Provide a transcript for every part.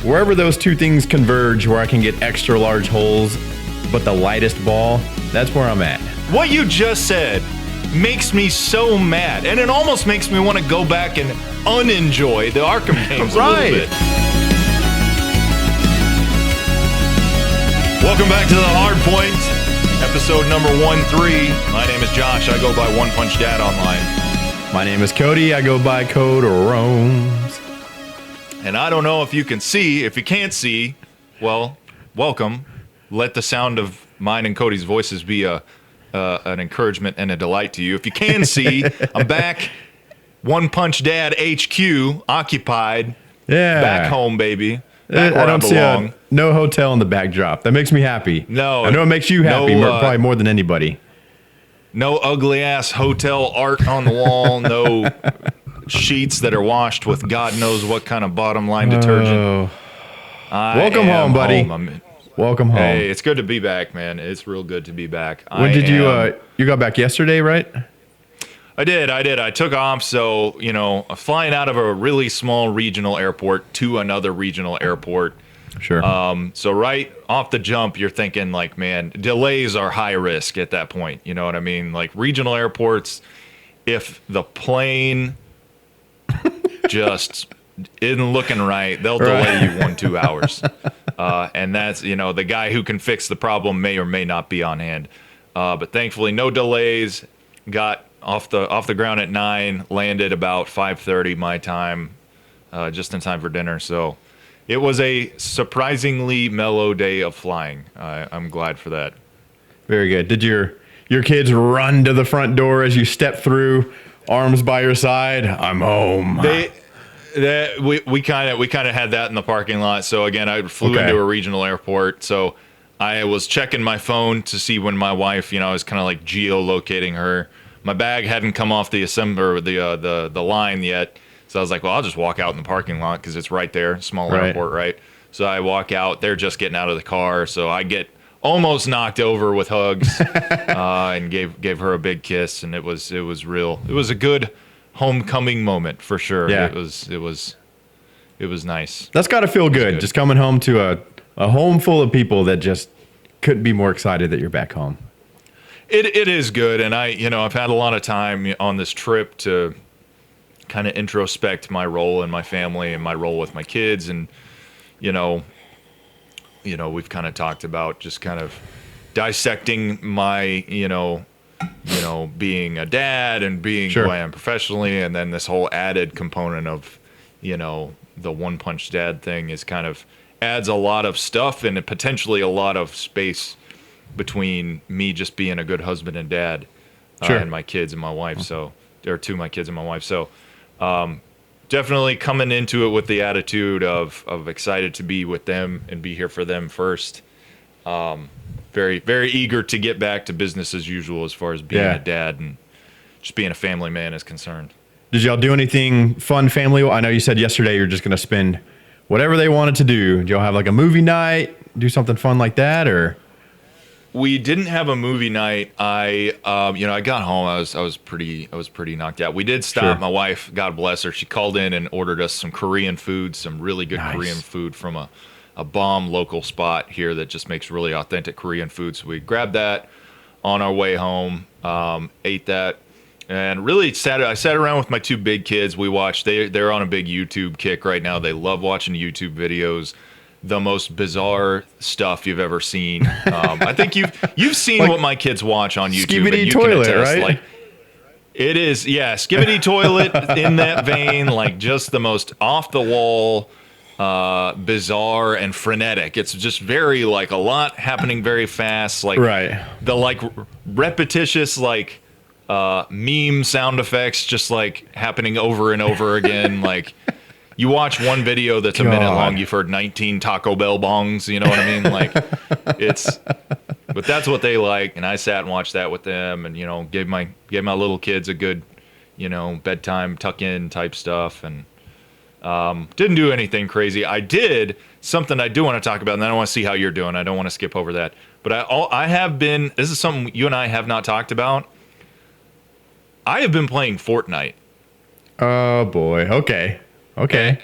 wherever those two things converge, where I can get extra large holes, but the lightest ball, that's where I'm at. What you just said makes me so mad, and it almost makes me want to go back and unenjoy the Arkham games a little bit. Welcome back to the Hardpoint, episode number 13. My name is Josh. I go by Onexpunchxdad online. My name is Cody. I go by Code Roams. And I don't know if you can see. If you can't see, well, welcome. Let the sound of mine and Cody's voices be an encouragement and a delight to you. If you can see, I'm back. Onexpunchxdad HQ, occupied. Yeah. Back home, baby. Back where I don't see no hotel in the backdrop. That makes me happy. No. I know it makes you happy, probably more than anybody. No ugly-ass hotel art on the wall. No sheets that are washed with God knows what kind of bottom-line detergent. Welcome home, buddy. Welcome home. Hey, it's good to be back, man. It's real good to be back. When did you got back yesterday, right? I did. I took off, so, flying out of a really small regional airport to another regional airport. Sure. So right off the jump, you're thinking, like, man, delays are high risk at that point. You know what I mean? Like, regional airports, if the plane just isn't looking right, they'll delay you 1-2 hours. And that's, the guy who can fix the problem may or may not be on hand. But thankfully, no delays. Got off the ground at 9, landed about 5:30 my time, just in time for dinner. So it was a surprisingly mellow day of flying. I'm glad for that. Very good. Did your kids run to the front door as you stepped through, arms by your side? I'm home. We kind of had that in the parking lot. So again, I flew into a regional airport. So I was checking my phone to see when my wife, I was kind of like geolocating her. My bag hadn't come off the line yet. So I was like, well, I'll just walk out in the parking lot because it's right there, small airport, right? So I walk out. They're just getting out of the car. So I get almost knocked over with hugs and gave her a big kiss. And it was real. It was a good homecoming moment for sure. Yeah. It was nice. That's got to feel good. Just coming home to a home full of people that just couldn't be more excited that you're back home. It is good. And I've had a lot of time on this trip to kind of introspect my role in my family and my role with my kids. And, we've kind of talked about just kind of dissecting my, being a dad and being who I am professionally. And then this whole added component of, the Onexpunchxdad thing is kind of adds a lot of stuff and potentially a lot of space between me just being a good husband and dad and my kids and my wife. So there are two, my kids and my wife. So definitely coming into it with the attitude of excited to be with them and be here for them first. Very, very eager to get back to business as usual as far as being a dad and just being a family man is concerned. Did y'all do anything fun family? I know you said yesterday you're just going to spend whatever they wanted to do. Did y'all have like a movie night, do something fun like that, or? We didn't have a movie night. I got home. I was pretty knocked out. We did stop. My wife, God bless her, she called in and ordered us some Korean food, some really good Korean food from a bomb local spot here that just makes really authentic Korean food. So we grabbed that on our way home, ate that, and really I sat around with my two big kids. We watched. They're on a big YouTube kick right now. They love watching YouTube videos. The most bizarre stuff you've ever seen. I think you've seen like what my kids watch on YouTube. Skibidi toilet, right? Like, it is, skibidi toilet in that vein. Like just the most off the wall, bizarre and frenetic. It's just very like a lot happening very fast. Like the like repetitious like meme sound effects just like happening over and over again. Like. You watch one video that's a minute long, you've heard 19 Taco Bell bongs, you know what I mean? Like, but that's what they like, and I sat and watched that with them, and, gave my little kids a good, bedtime tuck-in type stuff, and didn't do anything crazy. I did something I do want to talk about, and then I want to see how you're doing. I don't want to skip over that. But I have been, this is something you and I have not talked about. I have been playing Fortnite. Oh, boy. Okay. Okay.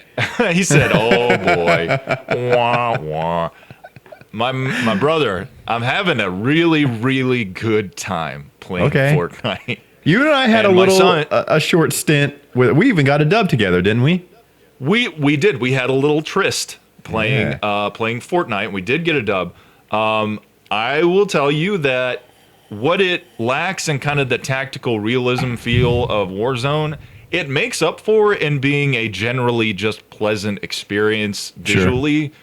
He said, "Oh boy, wah wah." My brother, I'm having a really really good time playing Fortnite. You and I had And a my little son- a short stint. We even got a dub together, didn't we? We did. We had a little tryst playing playing Fortnite. We did get a dub. I will tell you that what it lacks in kind of the tactical realism feel of Warzone, it makes up for in being a generally just pleasant experience visually. Sure.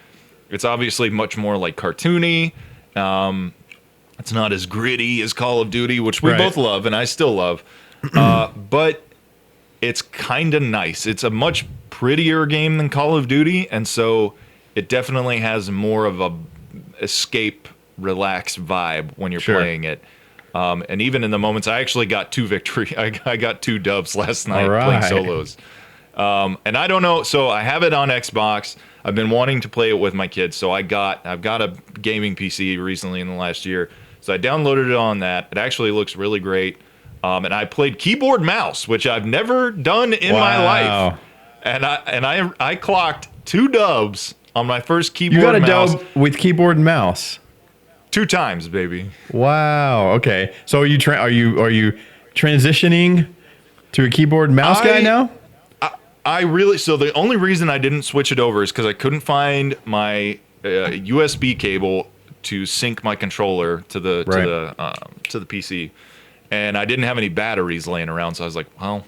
It's obviously much more like cartoony. It's not as gritty as Call of Duty, which we both love and I still love. But it's kind of nice. It's a much prettier game than Call of Duty, and so it definitely has more of a escape, relaxed vibe when you're playing it. And even in the moments, I actually got 2 victory. I got 2 dubs last night playing solos. And I don't know. So I have it on Xbox. I've been wanting to play it with my kids. So I've got a gaming PC recently in the last year. So I downloaded it on that. It actually looks really great. And I played keyboard mouse, which I've never done in my life. And I clocked 2 dubs on my first keyboard mouse. You got a dub with keyboard and mouse. 2 times, baby. Wow. Okay. So are you transitioning to a keyboard and mouse guy now? So the only reason I didn't switch it over is because I couldn't find my USB cable to sync my controller to the PC, and I didn't have any batteries laying around. So I was like, well,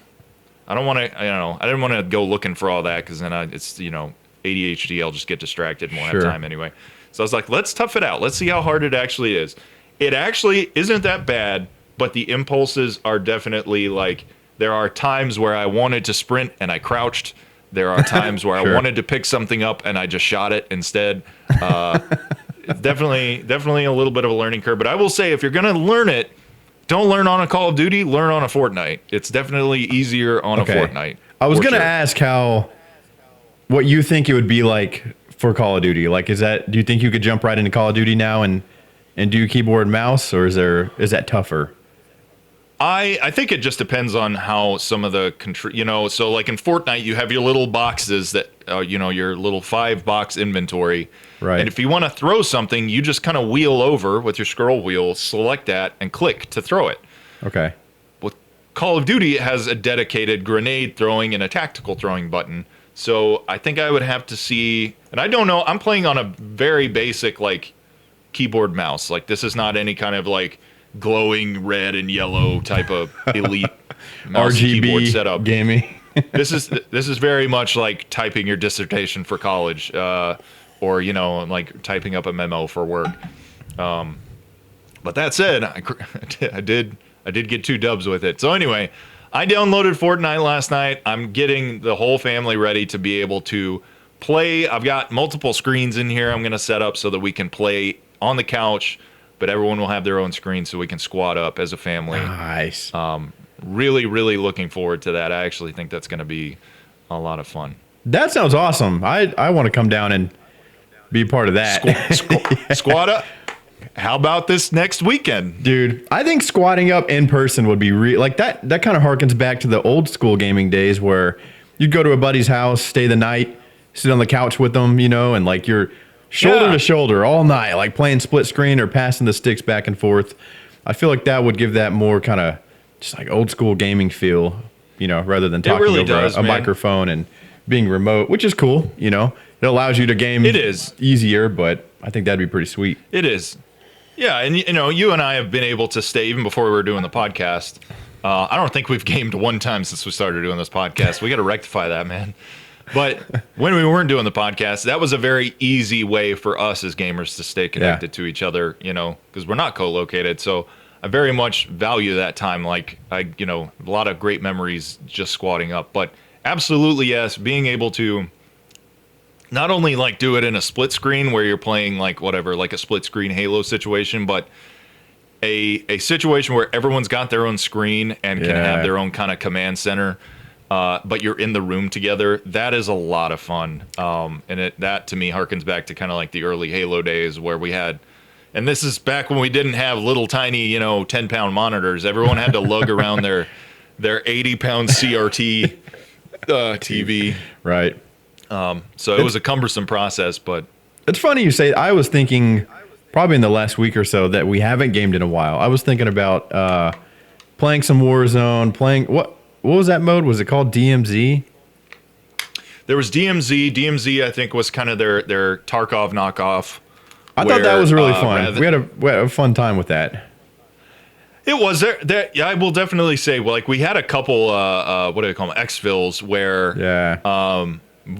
I don't want to. I didn't want to go looking for all that because then it's ADHD. I'll just get distracted and won't have time anyway. So I was like, let's tough it out. Let's see how hard it actually is. It actually isn't that bad, but the impulses are definitely like, there are times where I wanted to sprint and I crouched. There are times where I wanted to pick something up and I just shot it instead. Definitely a little bit of a learning curve. But I will say, if you're going to learn it, don't learn on a Call of Duty, learn on a Fortnite. It's definitely easier on a Fortnite. I was going to ask what you think it would be like for Call of Duty. Like, do you think you could jump right into Call of Duty now and do keyboard and mouse, or is that tougher? I think it just depends on how some of the so like in Fortnite you have your little boxes that your little 5-box inventory. Right. And if you want to throw something, you just kind of wheel over with your scroll wheel, select that and click to throw it. Okay. With Call of Duty, it has a dedicated grenade throwing and a tactical throwing button. So I think I would have to see, and I don't know, I'm playing on a very basic like keyboard mouse. Like, this is not any kind of like glowing red and yellow type of elite mouse RGB keyboard setup. Gaming. This is very much like typing your dissertation for college, or like typing up a memo for work. But that said, I did get 2 dubs with it. So anyway, I downloaded Fortnite last night. I'm getting the whole family ready to be able to play. I've got multiple screens in here I'm going to set up so that we can play on the couch, but everyone will have their own screen so we can squad up as a family. Nice. Really, really looking forward to that. I actually think that's going to be a lot of fun. That sounds awesome. I want to come down and be part of that. Squad up. How about this next weekend? Dude, I think squatting up in person would be like that. That kind of harkens back to the old school gaming days where you'd go to a buddy's house, stay the night, sit on the couch with them, and like you're shoulder to shoulder all night, like playing split screen or passing the sticks back and forth. I feel like that would give that more kind of just like old school gaming feel, rather than talking over a microphone and being remote, which is cool. It allows you to game. It is easier, but I think that'd be pretty sweet. It is. Yeah, and you and I have been able to stay even before we were doing the podcast. I don't think we've gamed one time since we started doing this podcast. We got to rectify that, man. But when we weren't doing the podcast, that was a very easy way for us as gamers to stay connected to each other, because we're not co-located. So I very much value that time. Like, a lot of great memories just squatting up. But absolutely, yes, being able to not only like do it in a split screen where you're playing like whatever, like a split screen Halo situation, but a situation where everyone's got their own screen and can have their own kind of command center, but you're in the room together. That is a lot of fun. And that to me harkens back to kind of like the early Halo days where we had, and this is back when we didn't have little tiny, 10-pound monitors. Everyone had to lug around their 80-pound CRT TV. Right. So it was a cumbersome process, but It's funny you say. I was thinking probably in the last week or so that we haven't gamed in a while. I was thinking about playing some Warzone, playing what was that mode? Was it called DMZ? there was DMZ. DMZ, I think, was kind of their Tarkov knockoff. I thought that was really fun. We had a fun time with that. It was there. Yeah, I will definitely say, well, like we had a couple. What do they call them? Exfils where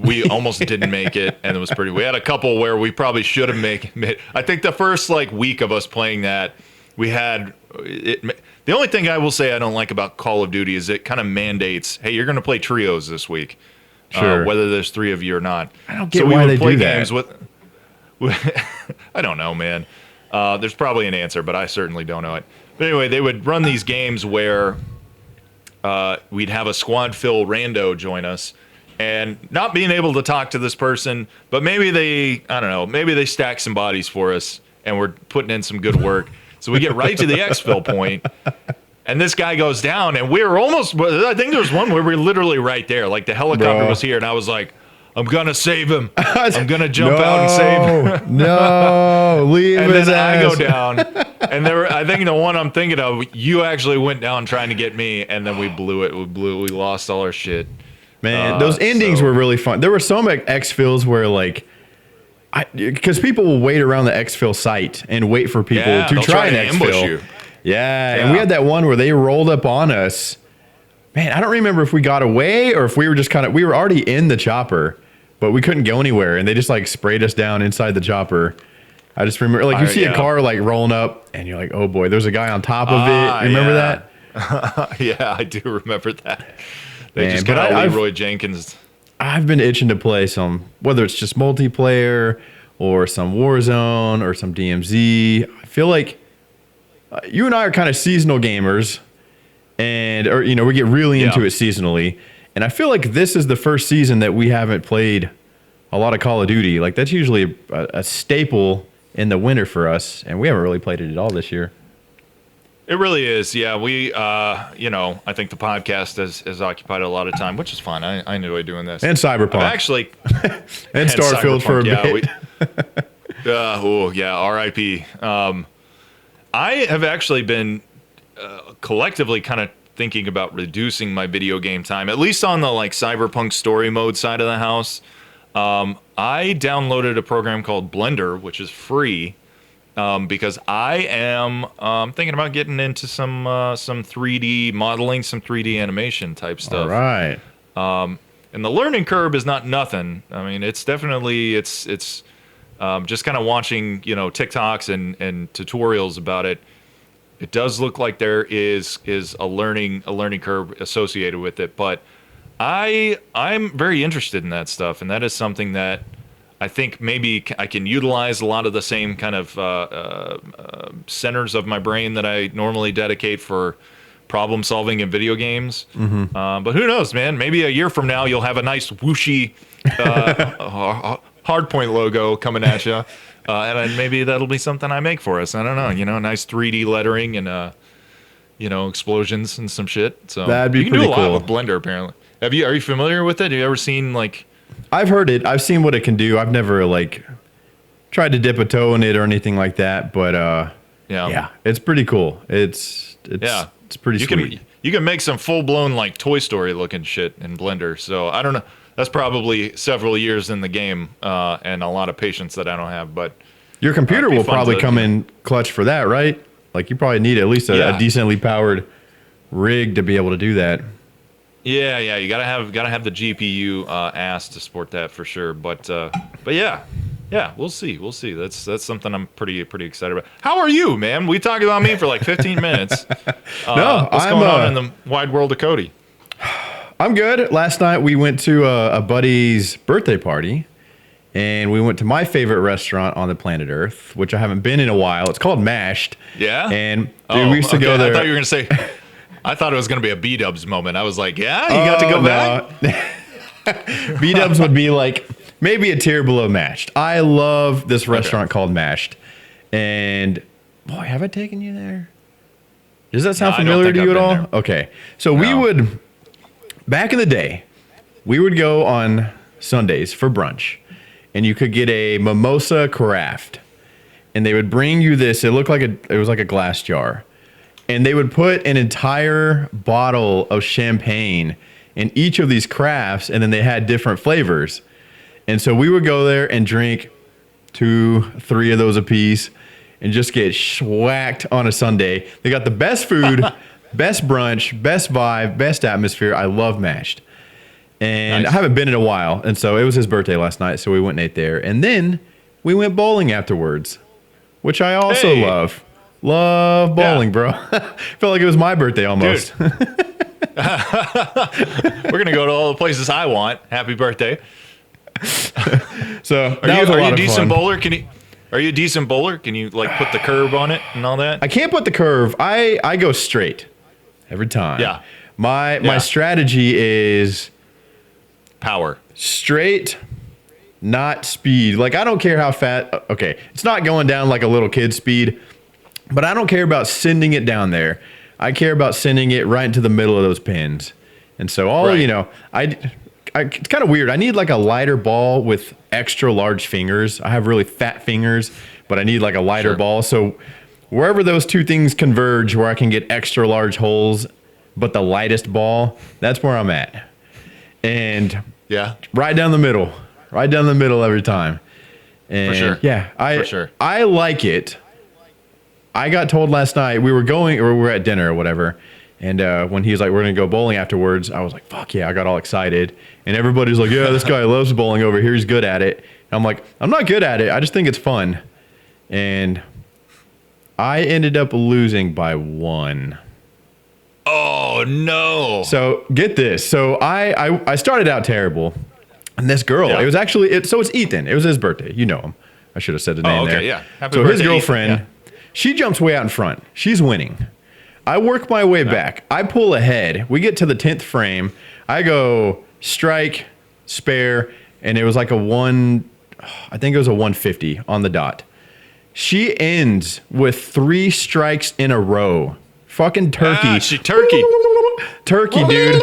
we almost didn't make it, and it was pretty. We had a couple where we probably should have made. I think the first like week of us playing that, we had it. The only thing I will say I don't like about Call of Duty is it kind of mandates, hey, you're going to play trios this week, Sure. whether there's 3 of you or not. I don't get why they do that. I don't know, man. There's probably an answer, but I certainly don't know it. But anyway, they would run these games where we'd have a squad fill rando join us, and not being able to talk to this person, but maybe they stack some bodies for us, and we're putting in some good work. So we get right to the exfil point, and this guy goes down, and we're almost. I think there was one where we were literally right there, like the helicopter was here, and I was like, I'm gonna save him. I'm gonna jump out and save him. No, leave and his then ass. I go down, and I think the one I'm thinking of, you actually went down trying to get me, and then we blew it. We lost all our shit. Man, those endings were really fun. There were so many exfils where like, because people will wait around the exfil site and wait for people to try an exfil. Yeah, and we had that one where they rolled up on us. Man, I don't remember if we got away or if we were just we were already in the chopper, but we couldn't go anywhere, and they just like sprayed us down inside the chopper. I just remember, like, you see a car like rolling up, and you're like, oh boy, there's a guy on top of it. Remember that? Yeah, I do remember that. They just got Leroy Jenkins. I've been itching to play some, whether it's just multiplayer or some Warzone or some DMZ. I feel like you and I are kind of seasonal gamers, or we get really into it seasonally. And I feel like this is the first season that we haven't played a lot of Call of Duty. Like, that's usually a staple in the winter for us, and we haven't really played it at all this year. It really is. Yeah, we, I think the podcast has occupied a lot of time, which is fine. I enjoy doing this. And Cyberpunk. Actually. and Starfield for a bit. R.I.P. I have actually been collectively kind of thinking about reducing my video game time, at least on the like Cyberpunk story mode side of the house. I downloaded a program called Blender, which is free, because I am thinking about getting into some 3D modeling, some 3D animation type stuff. All right. And the learning curve is not nothing. I mean, it's definitely it's just kind of watching TikToks and tutorials about it. It does look like there is a learning curve associated with it, but I'm very interested in that stuff, and that is something that I think maybe I can utilize a lot of the same kind of centers of my brain that I normally dedicate for problem solving in video games. Mm-hmm. But who knows, man? Maybe a year from now you'll have a nice whooshy Hardpoint logo coming at you, and maybe that'll be something I make for us. I don't know, nice 3D lettering and explosions and some shit. So that'd be you can pretty do a cool. lot with Blender, apparently. Are you familiar with it? Have you ever seen like? I've heard it. I've seen what it can do. I've never like tried to dip a toe in it or anything like that. But yeah, it's pretty cool. It's pretty sweet. You can make some full blown like Toy Story looking shit in Blender. So I don't know. That's probably several years in the game and a lot of patience that I don't have. But your computer will probably come in clutch for that, right? Like you probably need at least a decently powered rig to be able to do that. Yeah, you gotta have the GPU ass to support that for sure. But yeah, we'll see. That's something I'm pretty excited about. How are you, man? We talked about me for like 15 minutes. What's going on in the wide world of Cody? I'm good. Last night we went to a buddy's birthday party, and we went to my favorite restaurant on the planet Earth, which I haven't been in a while. It's called Mashed. Yeah. And dude, we used to go there. I thought you were gonna say. I thought it was going to be a B-dubs moment. I was like, yeah, you got to go back? B-dubs would be like maybe a tier below Mashed. I love this restaurant called Mashed. And, boy, have I taken you there? Does that sound familiar to you at all? Okay. So we would, back in the day, we would go on Sundays for brunch, and you could get a mimosa carafe, and they would bring you this. It looked like it was like a glass jar, and they would put an entire bottle of champagne in each of these crafts, and then they had different flavors. And so we would go there and drink 2-3 of those a piece and just get schwacked on a Sunday. They got the best food, best brunch, best vibe, best atmosphere. I love Mashed. And Nice. I haven't been in a while. And so it was his birthday last night, so we went and ate there. And then we went bowling afterwards, which I also Hey. love. Love bowling, Yeah. bro. Felt like it was my birthday almost. We're going to go to all the places I want. Happy birthday. So Are that was a you lot a of decent fun. bowler? Are you a decent bowler? Can you like put the curve on it and all that? I can't put the curve. I go straight every time. Yeah. My Yeah. strategy is Power. straight, not speed. Like I don't care how fast. Okay, it's not going down like a little kid's speed, but I don't care about sending it down there. I care about sending it right into the middle of those pins. And so Right. it's kind of weird. I need like a lighter ball with extra large fingers. I have really fat fingers, but I need like a lighter Sure. ball. So wherever those two things converge, where I can get extra large holes, but the lightest ball, that's where I'm at. And Yeah. right down the middle every time. And sure. yeah, For sure. I like it. I got told last night we were at dinner or whatever. And when he was like, we're going to go bowling afterwards, I was like, fuck yeah, I got all excited. And everybody's like, yeah, this guy loves bowling over here. He's good at it. And I'm like, I'm not good at it. I just think it's fun. And I ended up losing by 1. Oh no. So get this. So I started out terrible. And this girl, Yeah. it was actually, so it's Ethan. It was his birthday. You know him. I should have said the name okay, there. yeah. Happy So his birthday, girlfriend, Ethan, she jumps way out in front. She's winning. I work my way back. I pull ahead. We get to the 10th frame. I go strike, spare, and it was like I think it was a 150 on the dot. She ends with 3 strikes in a row. Fucking turkey. she turkey. Turkey, dude.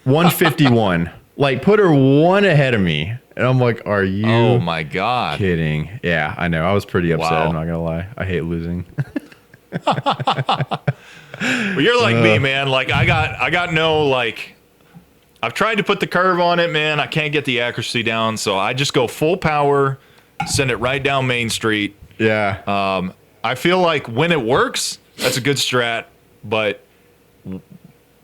151. Like, put her 1 ahead of me. And I'm like, are you Oh my God. kidding? Yeah, I know. I was pretty upset. Wow. I'm not going to lie. I hate losing. Well, you're like me, man. Like I got no like. I've tried to put the curve on it, man. I can't get the accuracy down, so I just go full power, send it right down Main Street. Yeah. I feel like when it works, that's a good strat, but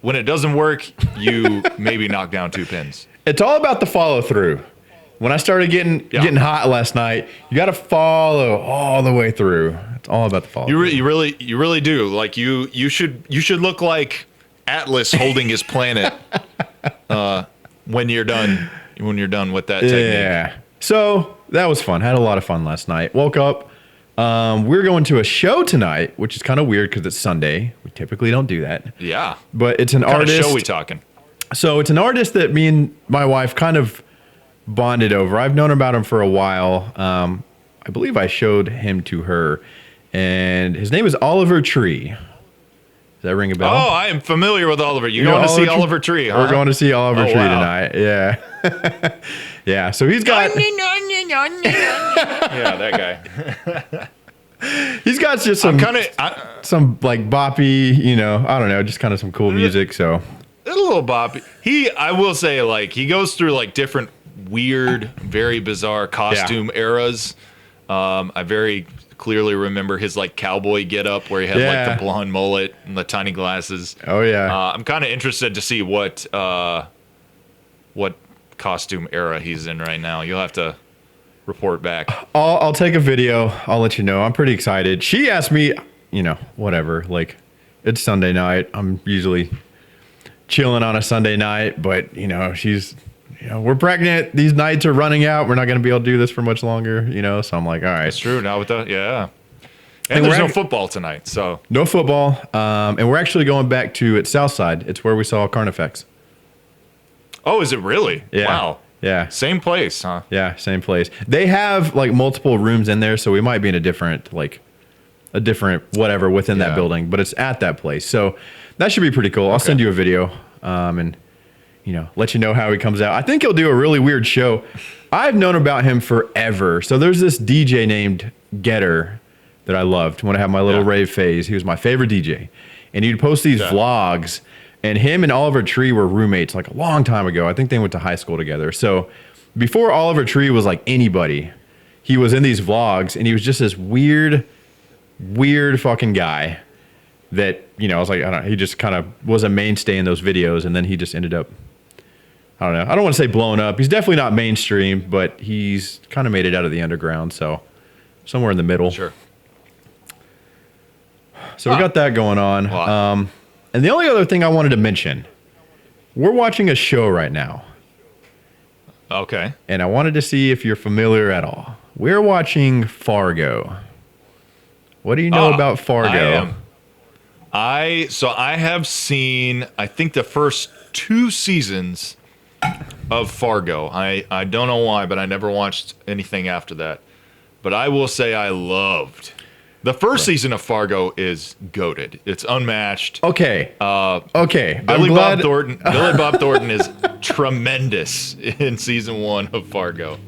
when it doesn't work, you maybe knock down 2 pins. It's all about the follow through. When I started getting hot last night, you got to follow all the way through. It's all about the follow. You really do. Like you should look like Atlas holding his planet when you're done with that technique. Yeah. So that was fun. Had a lot of fun last night. Woke up. We're going to a show tonight, which is kind of weird because it's Sunday. We typically don't do that. Yeah. But it's an What kind of artist. show we talking? So it's an artist that me and my wife kind of bonded over. I've known about him for a while. I believe I showed him to her, and his name is Oliver Tree. Does that ring a bell? Oh, I am familiar with Oliver. You know going to see Oliver Oliver Tree? Huh? We're going to see Oliver Oh, Tree wow. tonight. Yeah. Yeah. So he's got Yeah, that guy. he's got just I'm some kind of some like boppy, I don't know, just kind of some cool music. So a little boppy. I will say, like, he goes through like different weird, very bizarre costume eras. I very clearly remember his like cowboy getup where he had Yeah. like the blonde mullet and the tiny glasses. oh yeah. I'm kind of interested to see what costume era he's in right now. You'll have to report back. I'll take a video. I'll let you know. I'm pretty excited. She asked me, whatever. Like, it's Sunday night. I'm usually chilling on a Sunday night, but she's, we're pregnant. These nights are running out. We're not going to be able to do this for much longer. So I'm like, all right. It's true. Now with the And And there's we're no act- football tonight, so No football. And we're actually going back to it's Southside. It's where we saw Carnifex. oh, is it really? Yeah. Wow. Yeah. Same place, huh? Yeah. Same place. They have like multiple rooms in there, so we might be in a different whatever within that Yeah. building, but it's at that place. So that should be pretty cool. I'll send you a video. And let you know how he comes out. I think he'll do a really weird show. I've known about him forever. So there's this DJ named Getter that I loved when I had my little rave phase. He was my favorite DJ. And he'd post these vlogs, and him and Oliver Tree were roommates like a long time ago. I think they went to high school together. So before Oliver Tree was like anybody, he was in these vlogs, and he was just this weird fucking guy that, I was like, I don't know, he just kind of was a mainstay in those videos, and then he just ended up, I don't know, I don't want to say blown up. He's definitely not mainstream, but he's kind of made it out of the underground, so somewhere in the middle. Sure. So we got that going on. And the only other thing I wanted to mention, we're watching a show right now. Okay. And I wanted to see if you're familiar at all. We're watching Fargo. What do you know about Fargo? I have seen, I think, the first 2 seasons of Fargo. I don't know why, but I never watched anything after that. But I will say I loved the first season of Fargo is goated. It's unmatched. Okay. Okay. Billy Bob Thornton is tremendous in season 1 of Fargo.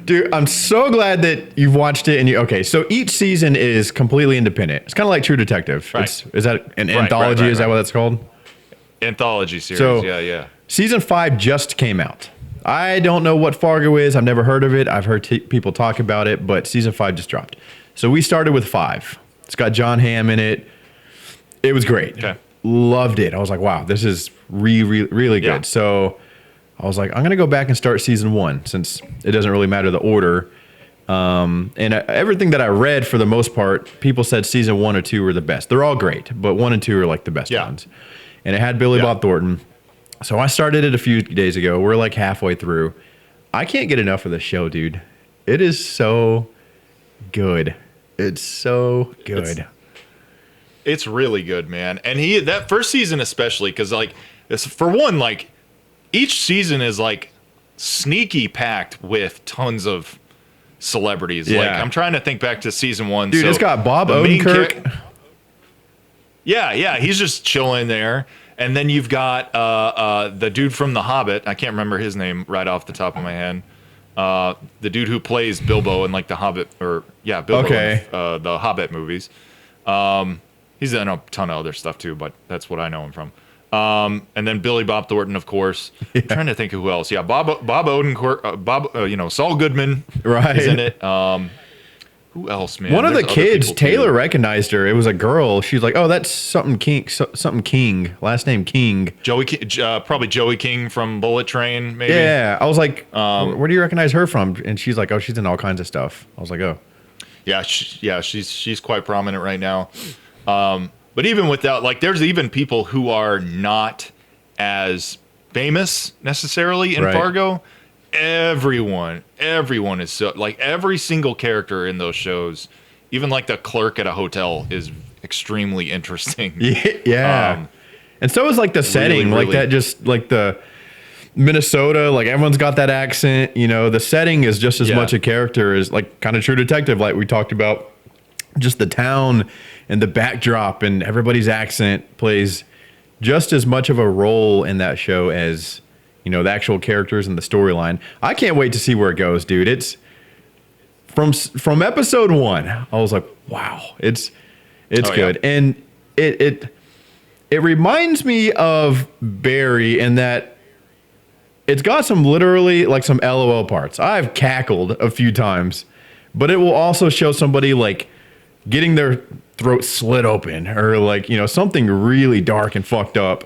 Dude, I'm so glad that you've watched it. And so each season is completely independent. It's kind of like True Detective. Right. Is that an anthology? Is that what that's called? Anthology series. So, yeah. Season 5 just came out. I don't know what Fargo is. I've never heard of it. I've heard people talk about it, but season 5 just dropped. So we started with 5. It's got John Hamm in it. It was great. Okay. Loved it. I was like, wow, this is really good. Yeah. So I was like, I'm going to go back and start season 1 since it doesn't really matter the order. And everything that I read, for the most part, people said season 1 or 2 were the best. They're all great, but 1 and 2 are like the best ones. And it had Billy Bob Thornton. So I started it a few days ago. We're like halfway through. I can't get enough of this show, dude. It is so good. It's so good. It's really good, man. And that first season especially, because for one, each season is sneaky packed with tons of celebrities. Yeah. I'm trying to think back to season 1. Dude, it's got Bob Odenkirk. Yeah, he's just chilling there. And then you've got the dude from The Hobbit. I can't remember his name right off the top of my head. The dude who plays Bilbo in The Hobbit, Bilbo in the Hobbit movies. He's in a ton of other stuff too, but that's what I know him from. And then Billy Bob Thornton, of course. I'm trying to think of who else. Yeah, Bob Odenkirk, Saul Goodman, is in it. Who else, man? One of the kids, Taylor, recognized her. It was a girl. She's like, "Oh, that's something King. Last name King." Probably Joey King from Bullet Train, maybe. Yeah, I was like, "Where do you recognize her from?" And she's like, "Oh, she's in all kinds of stuff." I was like, "Oh, yeah, she's quite prominent right now." But even without, there's even people who are not as famous necessarily in Fargo. Everyone is so every single character in those shows, even the clerk at a hotel, is extremely interesting. Yeah. And so is the setting, really, that just the Minnesota, everyone's got that accent, the setting is just as much a character as kind of True Detective, we talked about. Just the town and the backdrop and everybody's accent plays just as much of a role in that show as the actual characters and the storyline. I can't wait to see where it goes, dude. It's from episode 1. I was like, wow, it's good. Yeah. And it reminds me of Barry in that it's got some literally some LOL parts. I've cackled a few times, but it will also show somebody getting their throat slit open or something really dark and fucked up.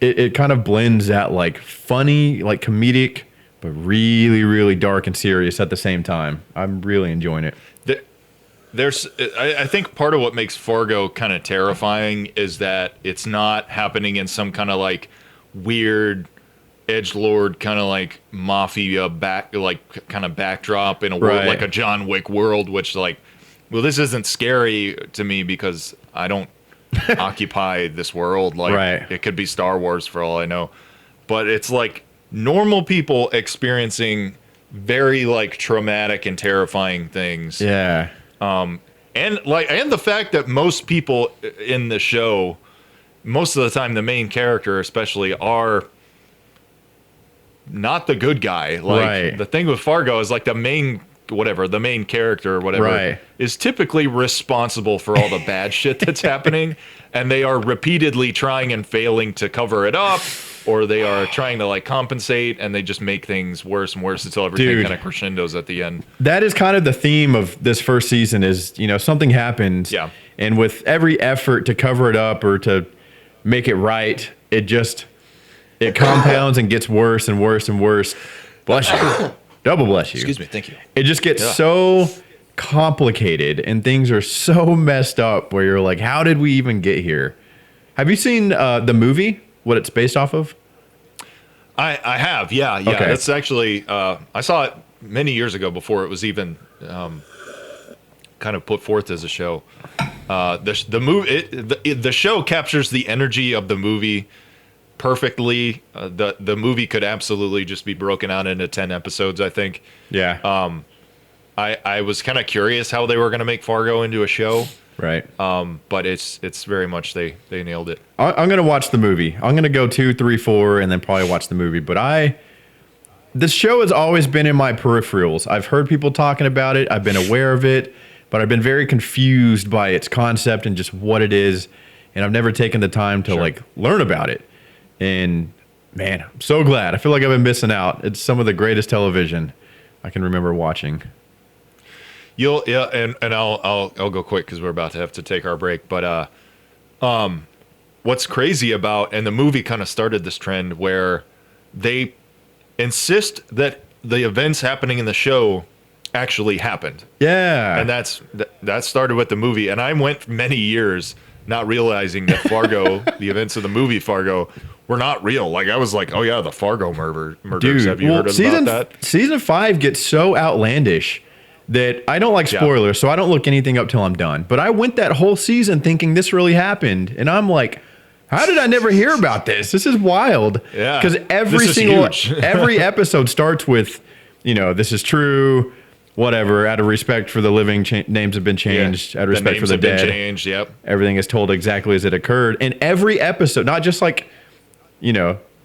It kind of blends that funny, comedic, but really, really dark and serious at the same time. I'm really enjoying it. I think part of what makes Fargo kind of terrifying is that it's not happening in some kind of weird edgelord kind of mafia kind of backdrop in a world like a John Wick world, which this isn't scary to me because I don't occupy this world. It could be Star Wars for all I know, but it's normal people experiencing very traumatic and terrifying things. Yeah. And the fact that most people in the show most of the time the main character especially are not the good guy. Like Right. the thing with Fargo is like the main character or whatever Right. is typically responsible for all the bad shit that's happening, and they are repeatedly trying and failing to cover it up, or they are trying to like compensate, and they just make things worse and worse until everything Dude. kind of crescendos at the end. That is kind of the theme of this first season is, something happens. Yeah. And with every effort to cover it up or to make it right, it compounds and gets worse and worse and worse. Bless you. Double bless you. Excuse me, thank you. It just gets so complicated and things are so messed up where you're like, how did we even get here? Have you seen the movie, what it's based off of? I have, yeah. Okay. That's actually I saw it many years ago before it was even kind of put forth as a show. The show captures the energy of the movie perfectly. The movie could absolutely just be broken out into 10 episodes, I think. Yeah. I was kind of curious how they were going to make Fargo into a show. Right. But it's very much they nailed it. I'm going to watch the movie. I'm going to go 2, 3, 4, and then probably watch the movie. But this show has always been in my peripherals. I've heard people talking about it. I've been aware of it, but I've been very confused by its concept and just what it is. And I've never taken the time to like learn about it. And man, I'm so glad. I feel like I've been missing out. It's some of the greatest television I can remember watching. And I'll go quick because we're about to have to take our break. But what's crazy about, and the movie kind of started this trend where they insist that the events happening in the show actually happened. Yeah. And that started with the movie. And I went many years not realizing that Fargo, the events of the movie Fargo, were not real. Like I was like, oh yeah, the Fargo murders. Dude, Have you heard about that? Season 5 gets so outlandish that I don't like spoilers, so I don't look anything up till I'm done. But I went that whole season thinking this really happened, and I'm like, how did I never hear about this? This is wild. Yeah, because every episode starts with, this is true. Whatever. Out of respect for the living, names have been changed. Out of respect for the dead, been changed. Yep. Everything is told exactly as it occurred. And every episode, not just like,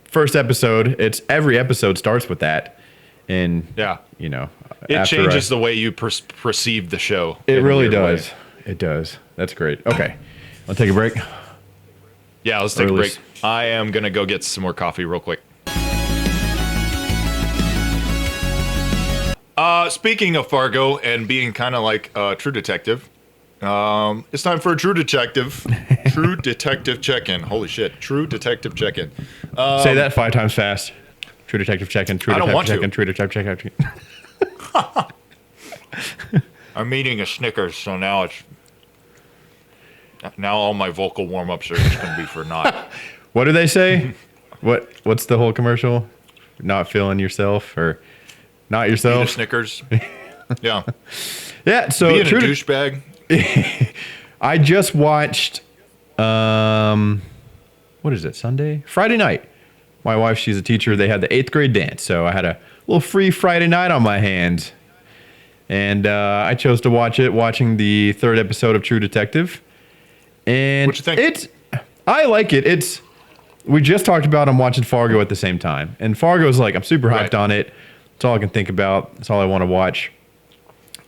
first episode. It's every episode starts with that. And it changes the way you perceive the show. It really does. It does. That's great. Okay, I'll take a break. Yeah, let's take a break. I am gonna go get some more coffee real quick. Speaking of Fargo and being kind of like True Detective, it's time for a True Detective check-in. Holy shit, True Detective check-in. Say that 5 times fast. True Detective check-in. True Detective check-in. True Detective check-in. I'm eating a Snickers, so now all my vocal warm-ups are just going to be for not. What do they say? What's the whole commercial? Not feeling yourself or not yourself? Eat a Snickers. Yeah. Yeah. So being a douchebag. I just watched. What is it? Friday night. My wife, she's a teacher. They had the 8th grade dance, so I had a little free Friday night on my hands, and I chose to watch it. Watching the 3rd episode of True Detective, and what you think? I like it. We just talked about I'm watching Fargo at the same time, and Fargo's like I'm super hyped on it. That's all I can think about. That's all I want to watch.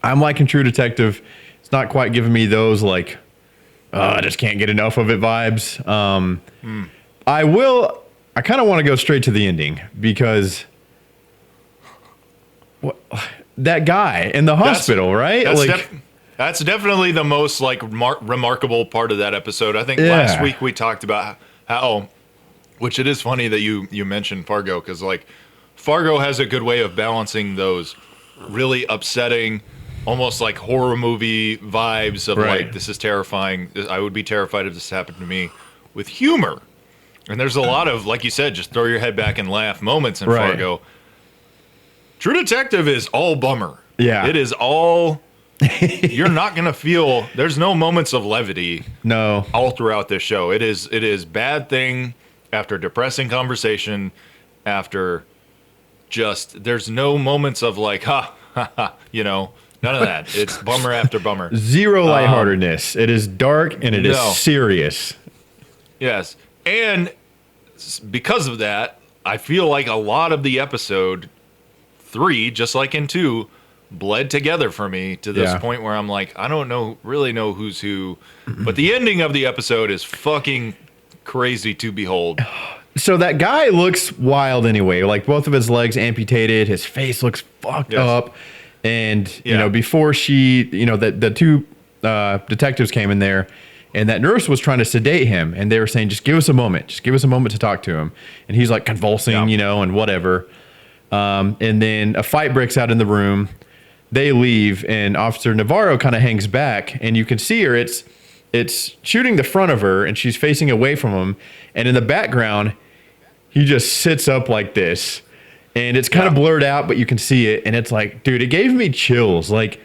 I'm liking True Detective. It's not quite giving me those like I just can't get enough of it vibes. I kind of want to go straight to the ending because that guy in the hospital, right? That's definitely the most like remarkable part of that episode. I think last week we talked about how, which it is funny that you mentioned Fargo because like Fargo has a good way of balancing those really upsetting, almost like horror movie vibes of like this is terrifying. I would be terrified if this happened to me, with humor. And there's a lot of, like you said, just throw your head back and laugh moments in Fargo. True Detective is all bummer. Yeah. It is all, you're not going to feel, there's no moments of levity. No. All throughout this show. It is bad thing after depressing conversation, after just, there's no moments of like, ha, ha, ha, none of that. It's bummer after bummer. Zero lightheartedness. It is dark and it is serious. Yes. And because of that, I feel like a lot of the episode 3, just like in 2, bled together for me to this point where I'm like, I don't really know who's who. But the ending of the episode is fucking crazy to behold. So that guy looks wild anyway. Like both of his legs amputated, his face looks fucked up. And you know, before the two detectives came in there, and that nurse was trying to sedate him, and they were saying, just give us a moment to talk to him. And he's like convulsing, you know, and whatever. And then a fight breaks out in the room. They leave, and Officer Navarro kind of hangs back, and you can see her. It's shooting the front of her, and she's facing away from him. And in the background, he just sits up like this, and it's kind of blurred out, but you can see it. And it's like, dude, it gave me chills. Like,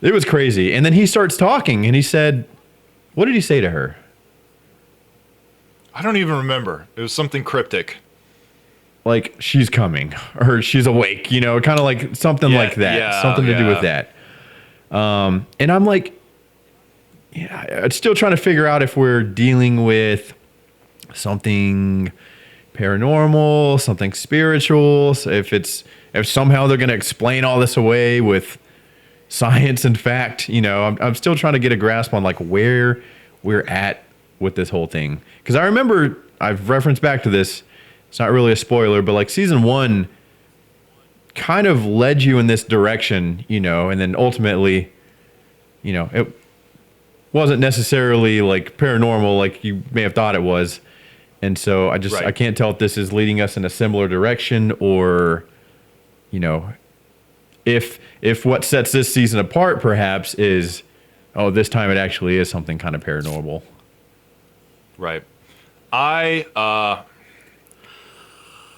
it was crazy. And then he starts talking, and he said, what did he say to her? I don't even remember. It was something cryptic. Like, she's coming, or she's awake, you know, kind of like something like that. Something to do with that. And I'm like, I'm still trying to figure out if we're dealing with something paranormal, something spiritual, if somehow they're going to explain all this away with science and fact. You know, I'm still trying to get a grasp on like where we're at with this whole thing. Because I remember, I've referenced back to this, it's not really a spoiler, but like season 1 kind of led you in this direction, you know, and then ultimately, you know, it wasn't necessarily like paranormal like you may have thought it was. And so I can't tell if this is leading us in a similar direction, or, you know, if what sets this season apart perhaps is, oh, this time it actually is something kind of paranormal. Right.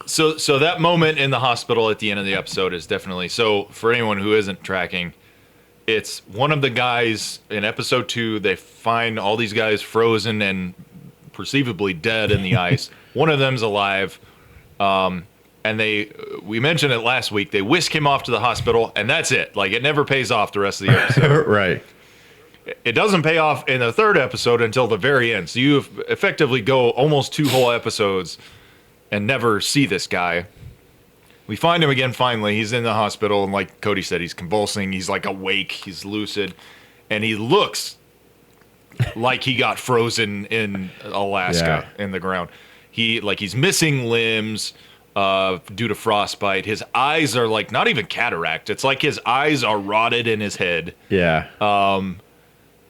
So that moment in the hospital at the end of the episode is definitely, so for anyone who isn't tracking, it's one of the guys in episode 2, they find all these guys frozen and perceivably dead in the ice. One of them's alive. And we mentioned it last week, they whisk him off to the hospital, and that's it. Like, it never pays off the rest of the episode. Right. It doesn't pay off in the 3rd episode until the very end. So you effectively go almost 2 whole episodes and never see this guy. We find him again finally. He's in the hospital, and like Cody said, he's convulsing. He's like awake. He's lucid. And he looks like he got frozen in Alaska in the ground. He's missing limbs due to frostbite. His eyes are like not even cataract. It's like his eyes are rotted in his head. Yeah.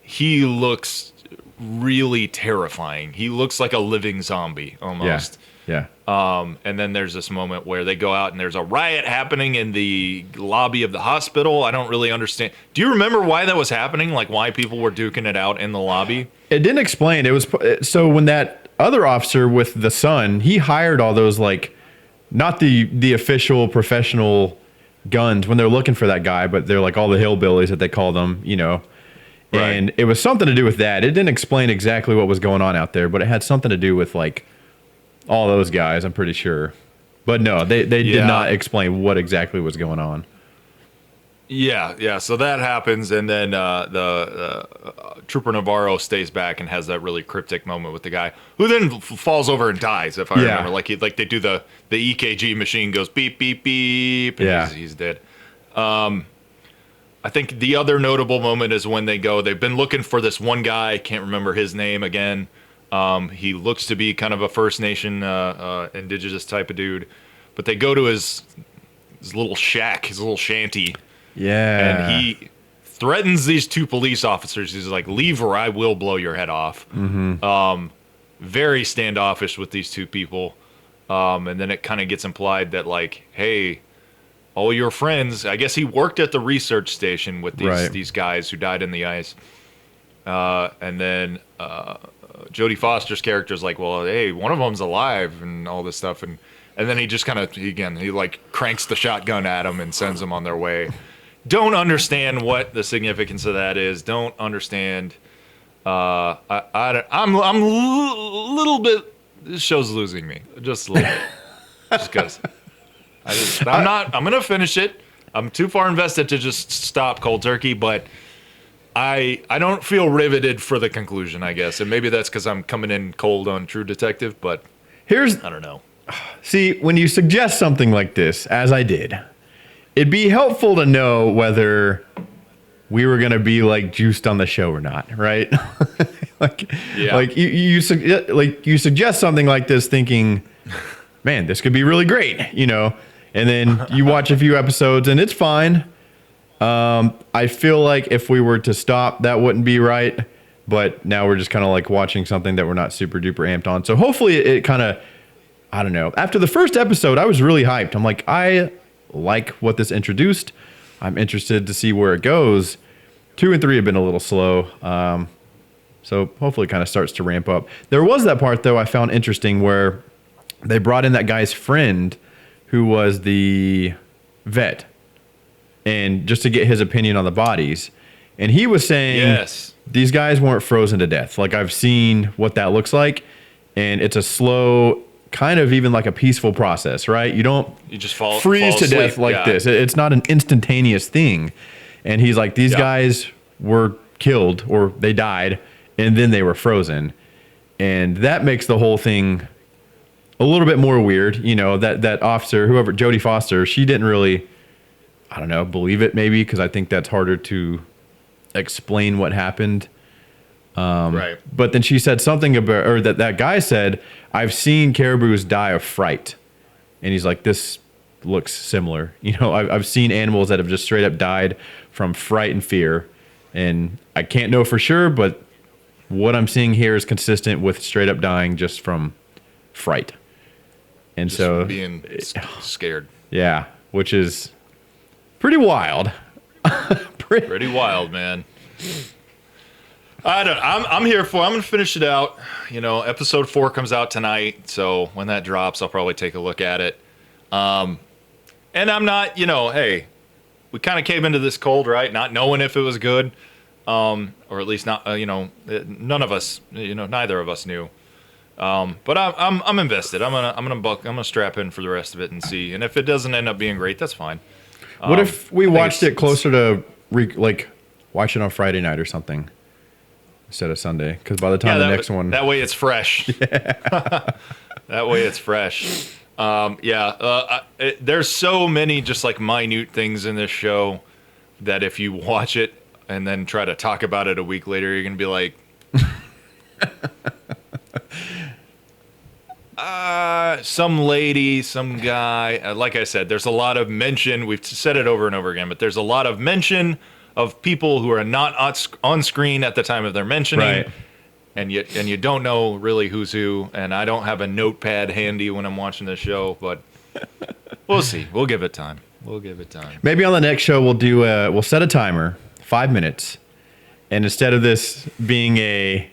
He looks really terrifying. He looks like a living zombie almost. Yeah. And then there's this moment where they go out and there's a riot happening in the lobby of the hospital. I don't really understand. Do you remember why that was happening? Like why people were duking it out in the lobby? It didn't explain. It was so when that other officer with the son, he hired all those like not the official professional guns when they're looking for that guy, but they're like all the hillbillies that they call them, you know. Right. And it was something to do with that. It didn't explain exactly what was going on out there, but it had something to do with like all those guys, I'm pretty sure. But no, they did not explain what exactly was going on. Yeah. So that happens, and then the Trooper Navarro stays back and has that really cryptic moment with the guy, who then falls over and dies. If I remember, like they do the EKG machine goes beep beep beep, and he's dead. I think the other notable moment is when they've been looking for this one guy. Can't remember his name again. He looks to be kind of a First Nation, indigenous type of dude, but they go to his little shack, his little shanty. Yeah. And he threatens these 2 police officers. He's like, leave or I will blow your head off. Mm-hmm. Very standoffish with these 2 people. And then it kind of gets implied that like, hey, all your friends, I guess he worked at the research station with these guys who died in the ice. And then Jodie Foster's character is like, well, hey, one of them's alive and all this stuff. And then he just kind of, he like cranks the shotgun at them and sends them on their way. Don't understand what the significance of that is. Don't understand. I'm a little bit, this show's losing me. Just a little bit. Just because. I'm going to finish it. I'm too far invested to just stop cold turkey, but I don't feel riveted for the conclusion, I guess. And maybe that's because I'm coming in cold on True Detective, but I don't know. See, when you suggest something like this, as I did, it'd be helpful to know whether we were going to be like juiced on the show or not, right? like you suggest something like this thinking, man, this could be really great, and then you watch a few episodes and it's fine. I feel like if we were to stop, that wouldn't be right. But now we're just kind of like watching something that we're not super duper amped on. So hopefully it kind of, I don't know. After the first episode, I was really hyped. I'm like, I like what this introduced. I'm interested to see where it goes. 2 and 3 have been a little slow. So hopefully it kind of starts to ramp up. There was that part, though, I found interesting where they brought in that guy's friend who was the vet. And just to get his opinion on the bodies. And he was saying, these guys weren't frozen to death. Like, I've seen what that looks like. And it's a slow, kind of even like a peaceful process, right? You just freeze to death like this. It's not an instantaneous thing. And he's like, these guys were killed or they died and then they were frozen. And that makes the whole thing a little bit more weird. That officer, whoever, Jodie Foster, she didn't really, I don't know, believe it maybe, because I think that's harder to explain what happened. Right. But then she said something about, or that guy said, I've seen caribous die of fright. And he's like, this looks similar. I've seen animals that have just straight up died from fright and fear. And I can't know for sure, but what I'm seeing here is consistent with straight up dying just from fright. And just so being scared. Yeah. Which is pretty wild. Pretty wild, man. I'm here for. I'm gonna finish it out. Episode 4 comes out tonight, so when that drops, I'll probably take a look at it. And I'm not, hey, we kind of came into this cold, right? Not knowing if it was good, or at least not, none of us, neither of us knew. But I'm invested. I'm gonna strap in for the rest of it and see. And if it doesn't end up being great, that's fine. What if we watched it closer to watch it on Friday night or something instead of Sunday? Because by the time the next one, that way it's fresh. That way it's fresh. There's so many just like minute things in this show that if you watch it and then try to talk about it a week later, you're gonna be like, some lady, some guy. Like I said, there's a lot of mention. We've said it over and over again, but there's a lot of mention of people who are not on screen at the time of their mentioning. Right. And you don't know really who's who. And I don't have a notepad handy when I'm watching this show, but we'll see. We'll give it time. Maybe on the next show we'll set a timer, 5 minutes, and instead of this being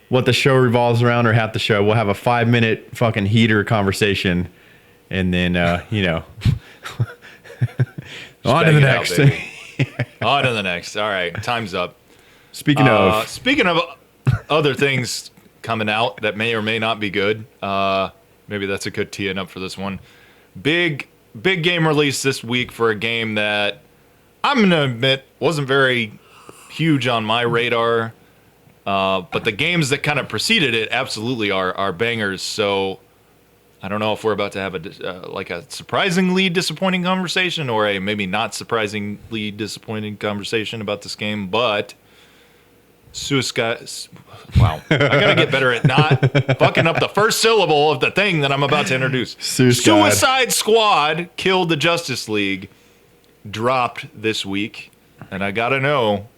what the show revolves around or half the show, we'll have a 5-minute fucking heater conversation, and then on to the next. On to the next. All right, time's up. Speaking of other things coming out that may or may not be good, maybe that's a good teeing up for this one. Big game release this week for a game that I'm gonna admit wasn't very huge on my radar. But the games that kind of preceded it absolutely are bangers. So I don't know if we're about to have a surprisingly disappointing conversation or a maybe not surprisingly disappointing conversation about this game. But wow, I gotta get better at not fucking up the first syllable of the thing that I'm about to introduce. Suicide Squad Killed the Justice League dropped this week, and I gotta know,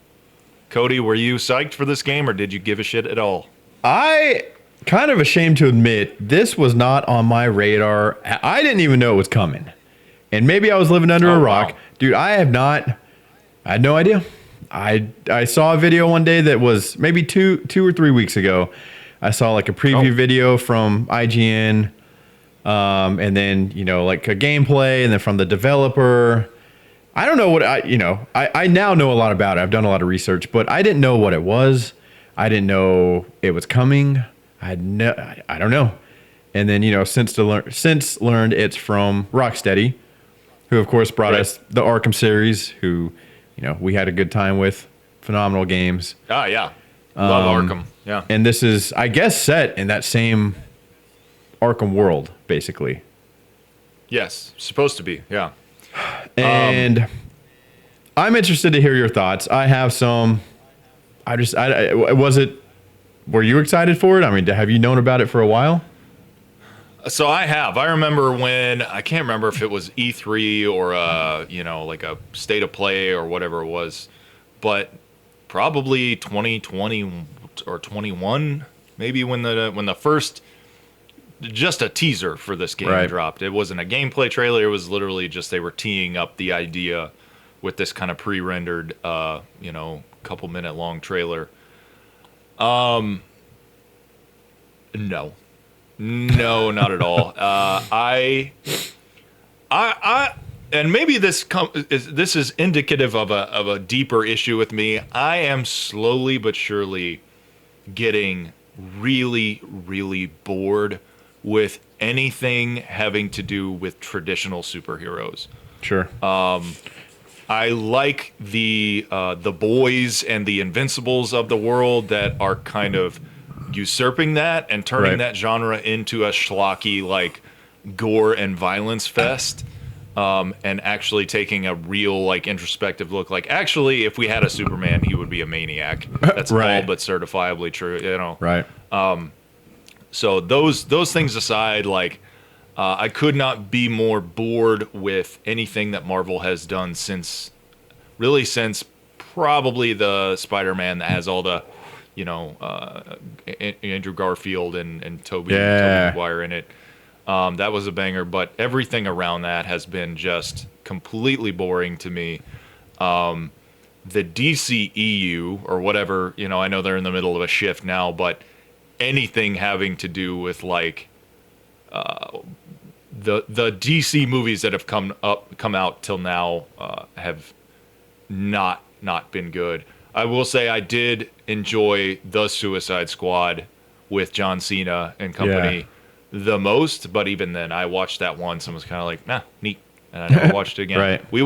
Cody, were you psyched for this game, or did you give a shit at all? I kind of ashamed to admit this was not on my radar. I didn't even know it was coming. And maybe I was living under a rock. Wow. Dude, I had no idea. I saw a video one day that was maybe two or 3 weeks ago. I saw like a preview video from IGN, and then, like a gameplay, and then from the developer. I don't know what I now know a lot about it. I've done a lot of research, but I didn't know what it was. I didn't know it was coming. I don't know. And then, since learned it's from Rocksteady, who of course brought us the Arkham series, who, we had a good time with phenomenal games. Ah, yeah. Love Arkham. Yeah. And this is, I guess, set in that same Arkham world, basically. Yes. Supposed to be. Yeah. And I'm interested to hear your thoughts. I have some. Were you excited for it? I mean, have you known about it for a while? So I remember when, I can't remember if it was E3 or like a state of play or whatever it was, but probably 2020 or 21, maybe when the first, just a teaser for this game dropped. It wasn't a gameplay trailer. It was literally just, they were teeing up the idea with this kind of pre-rendered, couple minute long trailer. No, not at all. And maybe this is indicative of a deeper issue with me. I am slowly but surely getting really, really bored with anything having to do with traditional superheroes. Sure. I like the boys and the Invincibles of the world that are kind of usurping that and turning that genre into a schlocky, like, gore and violence fest, and actually taking a real, like, introspective look. Like, actually, if we had a Superman, he would be a maniac. That's all but certifiably true, Right. So those things aside, like, I could not be more bored with anything that Marvel has done since probably the Spider-Man that has all the, Andrew Garfield and Tobey Maguire in it. That was a banger, but everything around that has been just completely boring to me. The DCEU or whatever, I know they're in the middle of a shift now, but anything having to do with, like, the DC movies that have come out till now have not been good. I will say I did enjoy The Suicide Squad with John Cena and company the most, but even then I watched that once and was kind of like, nah, neat, and I never watched it again. Right. We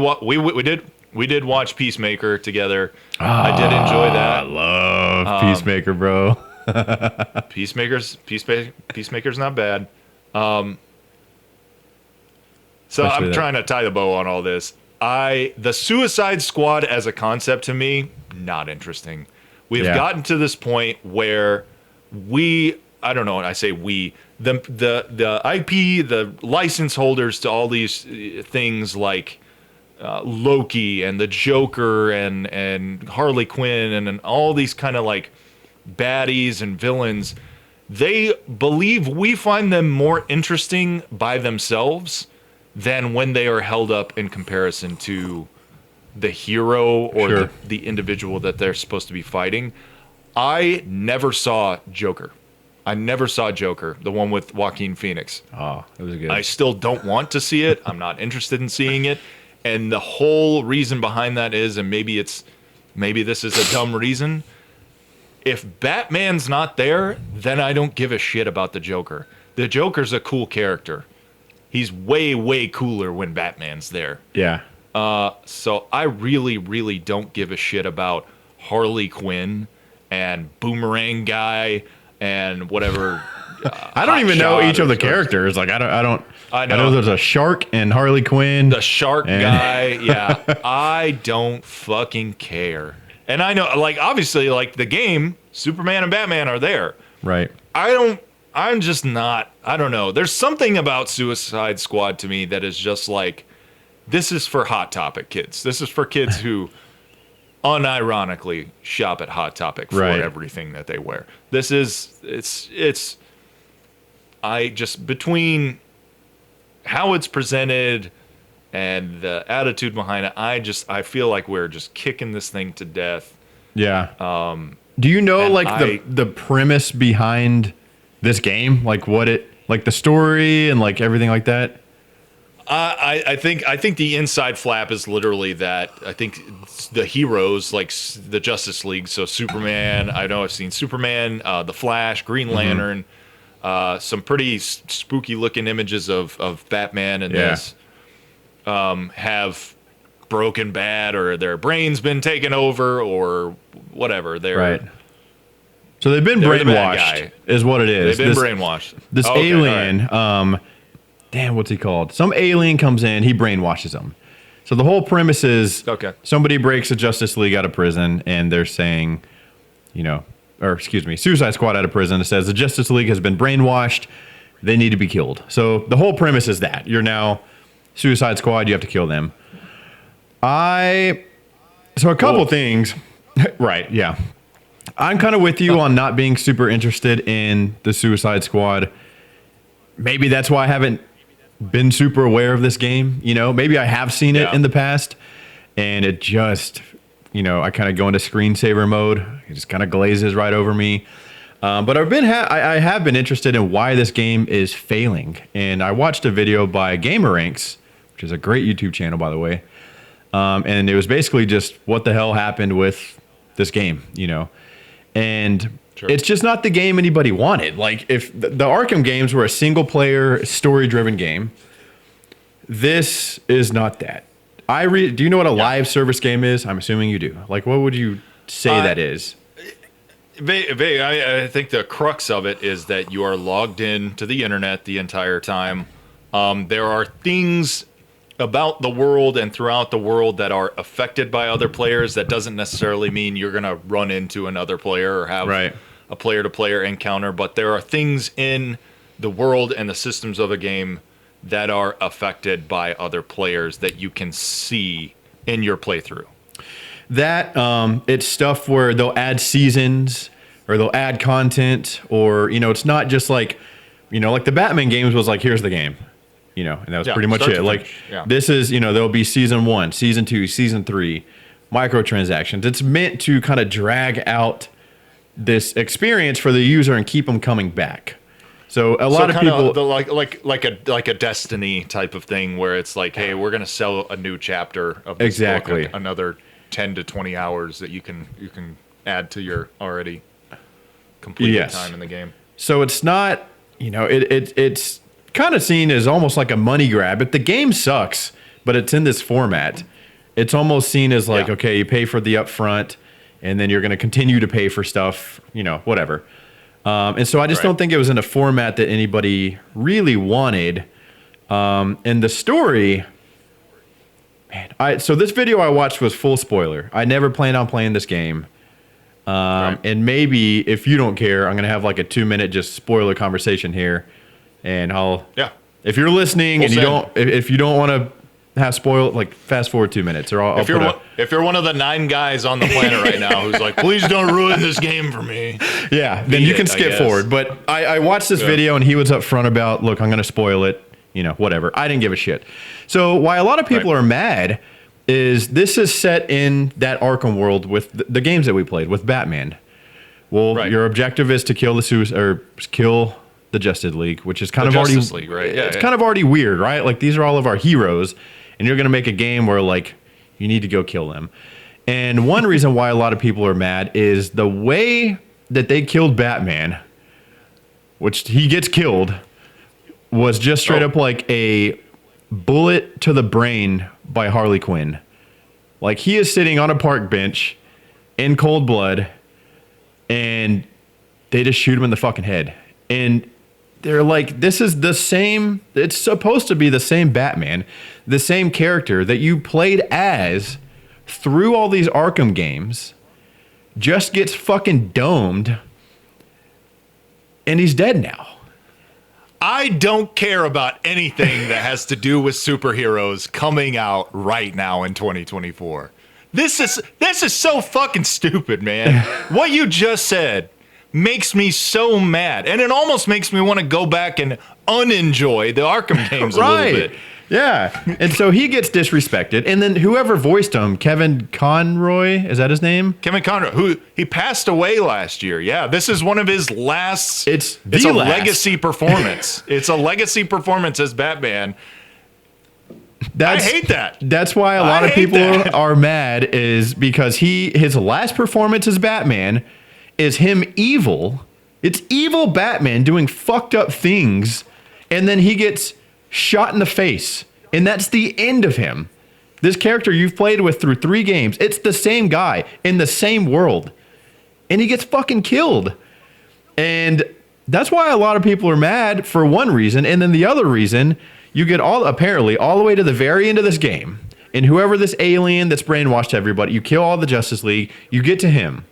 did watch Peacemaker together. I did enjoy that. I love Peacemaker, bro. Peacemaker's not bad. So Especially I'm trying to tie the bow on all this. The Suicide Squad as a concept to me, not interesting. We have gotten to this point where I don't know, and I say we, the IP, the license holders to all these things like Loki and the Joker and Harley Quinn and all these kind of like baddies and villains, they believe we find them more interesting by themselves than when they are held up in comparison to the hero or the individual that they're supposed to be fighting. I never saw Joker. The one with Joaquin Phoenix. Oh, it was good. I still don't want to see it. I'm not interested in seeing it. And the whole reason behind that is, and maybe this is a dumb reason, if Batman's not there, then I don't give a shit about the Joker. The Joker's a cool character. He's way, way cooler when Batman's there. Yeah. So I really, really don't give a shit about Harley Quinn and Boomerang Guy and whatever. I don't even know each of the characters. Like I know there's a shark and Harley Quinn. The shark guy. Yeah. I don't fucking care. And I know, like, obviously, like, the game, Superman and Batman are there. Right. I'm just not, I don't know. There's something about Suicide Squad to me that is just like, this is for Hot Topic kids. This is for kids who unironically shop at Hot Topic for everything that they wear. Between how it's presented and the attitude behind it, I feel like we're just kicking this thing to death. Yeah. Do you know, like, the premise behind this game? Like, like the story and like everything like that? I think the inside flap is literally that. I think the heroes, like the Justice League, so Superman, I know I've seen Superman, the Flash, Green Lantern, some pretty spooky looking images of Batman and this, have broken bad or their brain's been taken over or whatever. They're Right. So they've been They're the bad brainwashed, guy. is what it is. They've been brainwashed. This Okay, alien, all right. damn, what's he called? Some alien comes in, he brainwashes them. So the whole premise is Okay. somebody breaks the Justice League out of prison, and they're saying, Suicide Squad out of prison. It says the Justice League has been brainwashed. They need to be killed. So the whole premise is that you're now Suicide Squad. You have to kill them. So a couple things, right? Yeah. I'm kind of with you on not being super interested in the Suicide Squad. Maybe that's why I haven't been super aware of this game. Maybe I have seen it in the past, and it just, I kind of go into screensaver mode. It just kind of glazes right over me. But I have been interested in why this game is failing. And I watched a video by Gameranks, which is a great YouTube channel, by the way. And it was basically just what the hell happened with this game, And Sure. it's just not the game anybody wanted. Like, if the Arkham games were a single-player, story-driven game, this is not that. Do you know what a live service game is? I'm assuming you do. Like, what would you say that is? I think the crux of it is that you are logged in to the internet the entire time. There are things about the world and throughout the world that are affected by other players. That doesn't necessarily mean you're going to run into another player or have a player-to-player encounter, but there are things in the world and the systems of a game that are affected by other players that you can see in your playthrough. That it's stuff where they'll add seasons or they'll add content, or it's not just like like the Batman games was like, here's the game, and that was pretty much it. Like this is there'll be season 1, season 2, season 3, microtransactions. It's meant to kind of drag out this experience for the user and keep them coming back. So a lot of people like a Destiny type of thing where it's like, hey, we're gonna sell a new chapter of this book, like another 10 to 20 hours that you can add to your already completed time in the game. So it's not, it's kind of seen as almost like a money grab. If the game sucks, but it's in this format, it's almost seen as like, okay, you pay for the upfront, and then you're going to continue to pay for stuff, whatever. And so I just don't think it was in a format that anybody really wanted. And the story, man, so this video I watched was full spoiler. I never planned on playing this game. And maybe if you don't care, I'm going to have like a 2-minute just spoiler conversation here. And if you're listening and if you don't want to have spoil, like fast forward 2 minutes, or if you're one of the 9 guys on the planet right now who's like, please don't ruin this game for me. Yeah, then you can skip forward. But I watched this video and he was up front about, look, I'm going to spoil it, whatever. I didn't give a shit. So why a lot of people are mad is this is set in that Arkham world with the games that we played with Batman. Well, your objective is to kill the Justice League, which is kind of already League, right? It's kind of already weird, right? Like, these are all of our heroes, and you're going to make a game where like you need to go kill them. And one reason why a lot of people are mad is the way that they killed Batman, which he gets killed, was just straight up like a bullet to the brain by Harley Quinn. Like, he is sitting on a park bench in cold blood, and they just shoot him in the fucking head. And they're like, this is the same, it's supposed to be the same Batman, the same character that you played as through all these Arkham games, just gets fucking domed, and he's dead now. I don't care about anything that has to do with superheroes coming out right now in 2024. This is so fucking stupid, man. What you just said makes me so mad, and it almost makes me want to go back and unenjoy the Arkham games a little bit. Yeah, and so he gets disrespected, and then whoever voiced him, Kevin Conroy, is that his name? Kevin Conroy, who he passed away last year. Yeah, this is one of his last. It's a legacy performance. It's a legacy performance as Batman. I hate that. That's why a lot of people are mad, is because his last performance as Batman is him evil. It's evil Batman doing fucked up things, and then he gets shot in the face, and that's the end of him. This character you've played with through 3 games, it's the same guy in the same world. And he gets fucking killed. And that's why a lot of people are mad for one reason. And then the other reason, you get apparently all the way to the very end of this game. And whoever this alien that's brainwashed everybody, you kill all the Justice League, you get to him.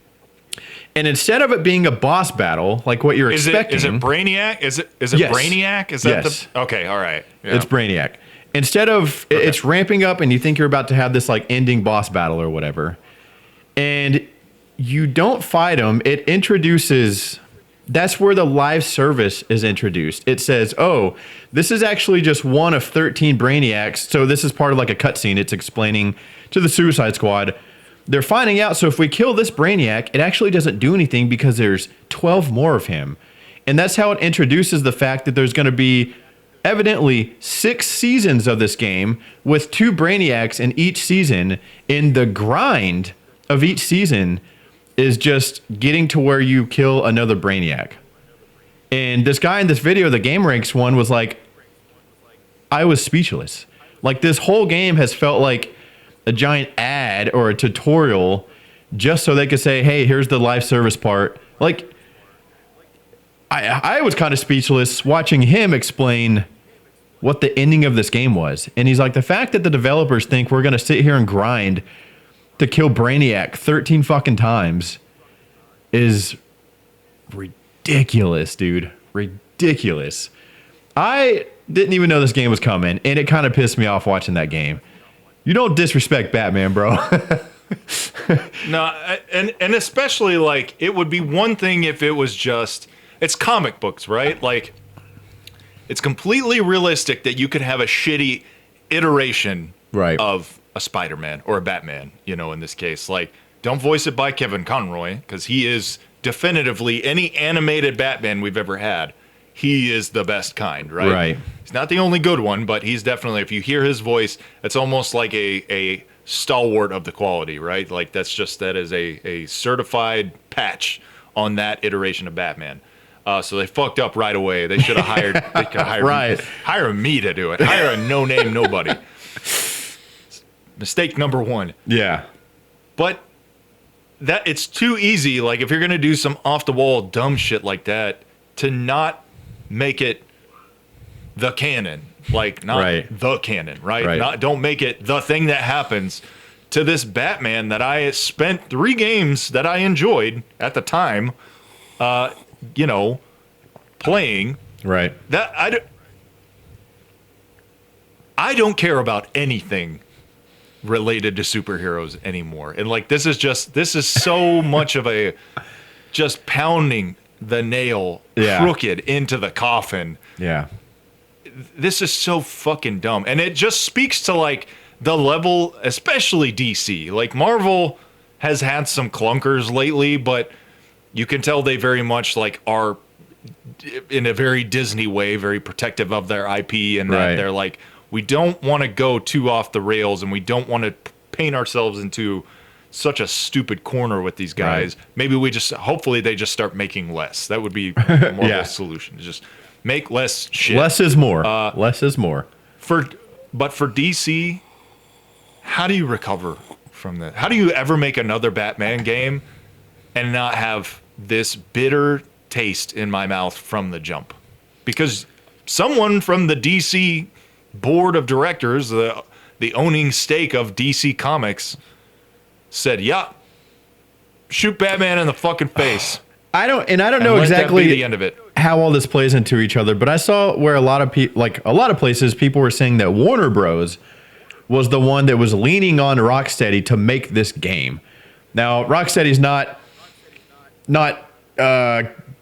And instead of it being a boss battle, like what you're expecting. Is it Brainiac? Is it Yes. Brainiac? Is that Yes. Okay, all right. Yeah. It's Brainiac. Instead of it's ramping up and you think you're about to have this like ending boss battle or whatever, and you don't fight him, it introduces. That's where the live service is introduced. It says, "Oh, this is actually just one of 13 Brainiacs." So this is part of like a cutscene. It's explaining to the Suicide Squad. They're finding out. So if we kill this Brainiac, it actually doesn't do anything because there's 12 more of him, and that's how it introduces the fact that there's going to be evidently 6 seasons of this game with 2 Brainiacs in each season. In the grind of each season is just getting to where you kill another Brainiac. And this guy in this video, the Game Ranks one, was like, I was speechless. Like, this whole game has felt like a giant ad or a tutorial just so they could say, hey, here's the live service part. Like, I was kind of speechless watching him explain what the ending of this game was. And he's like, the fact that the developers think we're going to sit here and grind to kill Brainiac 13 fucking times is ridiculous, dude. Ridiculous. I didn't even know this game was coming, and it kind of pissed me off watching that game. You don't disrespect Batman, bro. No, and especially, like, it would be one thing if it was just, it's comic books, right? Like, it's completely realistic that you could have a shitty iteration Right. of a Spider-Man or a Batman, you know, in this case. Like, don't voice it by Kevin Conroy, because he is definitively, any animated Batman we've ever had, he is the best kind, right? Right. He's not the only good one, but he's definitely, if you hear his voice, it's almost like a stalwart of the quality, right? Like, that is a certified patch on that iteration of Batman. So they fucked up right away. They should have hired. They could hire Right. hire me to do it. Hire a no-name nobody. Mistake number 1. Yeah. But that it's too easy. Like, if you're gonna do some off-the-wall dumb shit like that, to not make it the canon, like not Right. the canon, right? Right. Don't make it the thing that happens to this Batman that I spent 3 games that I enjoyed at the time. You know, playing Right. that I don't care about anything related to superheroes anymore. And like, this is so much of a just pounding the nail crooked into the coffin. Yeah. This is so fucking dumb. And it just speaks to like the level, especially DC. Like, Marvel has had some clunkers lately, but you can tell they very much like are in a very Disney way, very protective of their IP, and that Right. they're like, we don't want to go too off the rails, and we don't want to paint ourselves into such a stupid corner with these guys. Right. Maybe hopefully they just start making less. That would be more of Yeah. a solution. Just make less shit. Less is more. Less is more. But for DC, how do you recover from that? How do you ever make another Batman game and not have this bitter taste in my mouth from the jump? Because someone from the DC board of directors, the owning stake of DC Comics, said, yeah, shoot Batman in the fucking face. I don't know Let that be exactly the end of it. how all this plays into each other, but I saw where a lot of people, like a lot of places, people were saying that Warner Bros. Was the one that was leaning on Rocksteady to make this game. Now, Rocksteady's not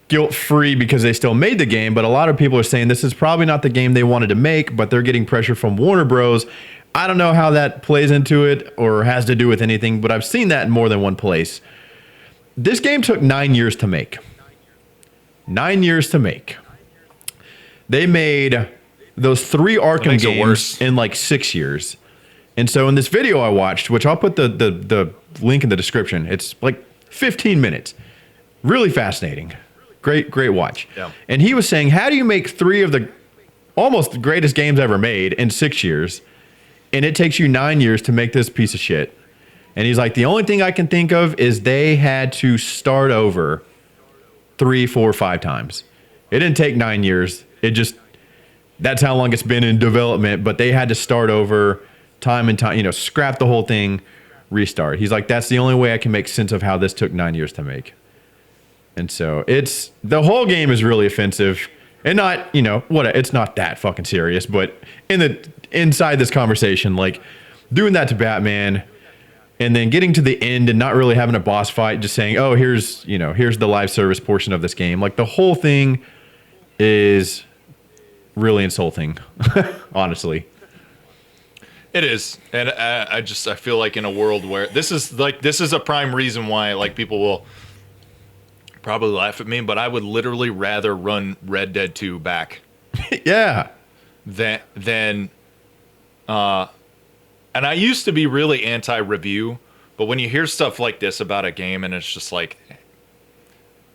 guilt-free because they still made the game, but a lot of people are saying this is probably not the game they wanted to make, but they're getting pressure from Warner Bros. I don't know how that plays into it or has to do with anything, but I've seen that in more than one place. This game took 9 years to make. 9 years to make. They made those 3 Arkham makes it games worse. in like 6 years. And so in this video I watched, which I'll put the link in the description, it's like 15 minutes. Really fascinating. Great watch. Yeah. And he was saying, how do you make 3 of the almost greatest games ever made in 6 years? and it takes you 9 years to make this piece of shit. And he's like, the only thing I can think of is they had to start over 3, 4, 5 times. It didn't take 9 years. It just, that's how long it's been in development, but they had to start over time and time, scrap the whole thing, restart. He's like, that's the only way I can make sense of how this took 9 years to make. And so the whole game is really offensive and not, it's not that fucking serious, but inside this conversation, like doing that to Batman and then getting to the end and not really having a boss fight, just saying, oh, here's the live service portion of this game. Like the whole thing is really insulting, honestly. It is. And I feel like in a world where this is a prime reason why like people will probably laugh at me, but I would literally rather run Red Dead 2 back. Yeah. Than and I used to be really anti-review, but when you hear stuff like this about a game and it's just like,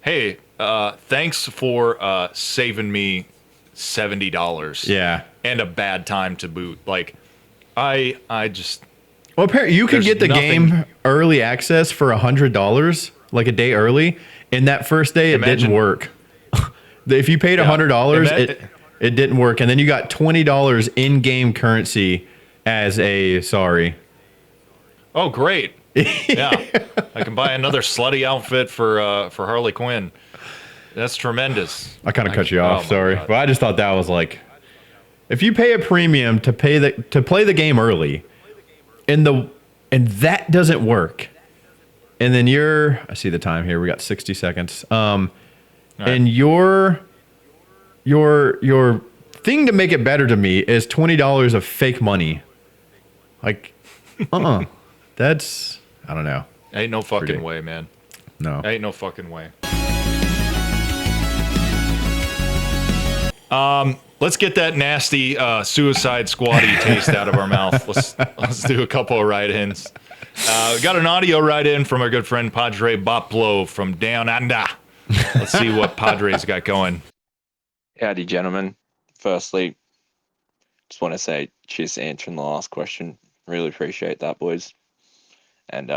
hey, thanks for saving me $70. Yeah. And a bad time to boot. Like, I just... Well, apparently you could get the game early access for $100, like a day early, and that first day it didn't work. If you paid $100, it didn't work, and then you got $20 in-game currency as a sorry. Oh, great. Yeah. I can buy another slutty outfit for Harley Quinn. That's tremendous. I kind of cut you off, sorry. But I just thought that was like, if you pay a premium to play the game early, and that doesn't work, and then I see the time here. We got 60 seconds. Right. And your thing to make it better to me is $20 of fake money. Like, that's, I don't know. Ain't no fucking way, man. No. Ain't no fucking way. Let's get that nasty Suicide Squatty taste out of our mouth. Let's do a couple of write-ins. We got an audio write-in from our good friend Padre Boplo from Down Under. Let's see what Padre's got going. Howdy, gentlemen. Firstly, just want to say cheers to answering the last question. Really appreciate that, boys. And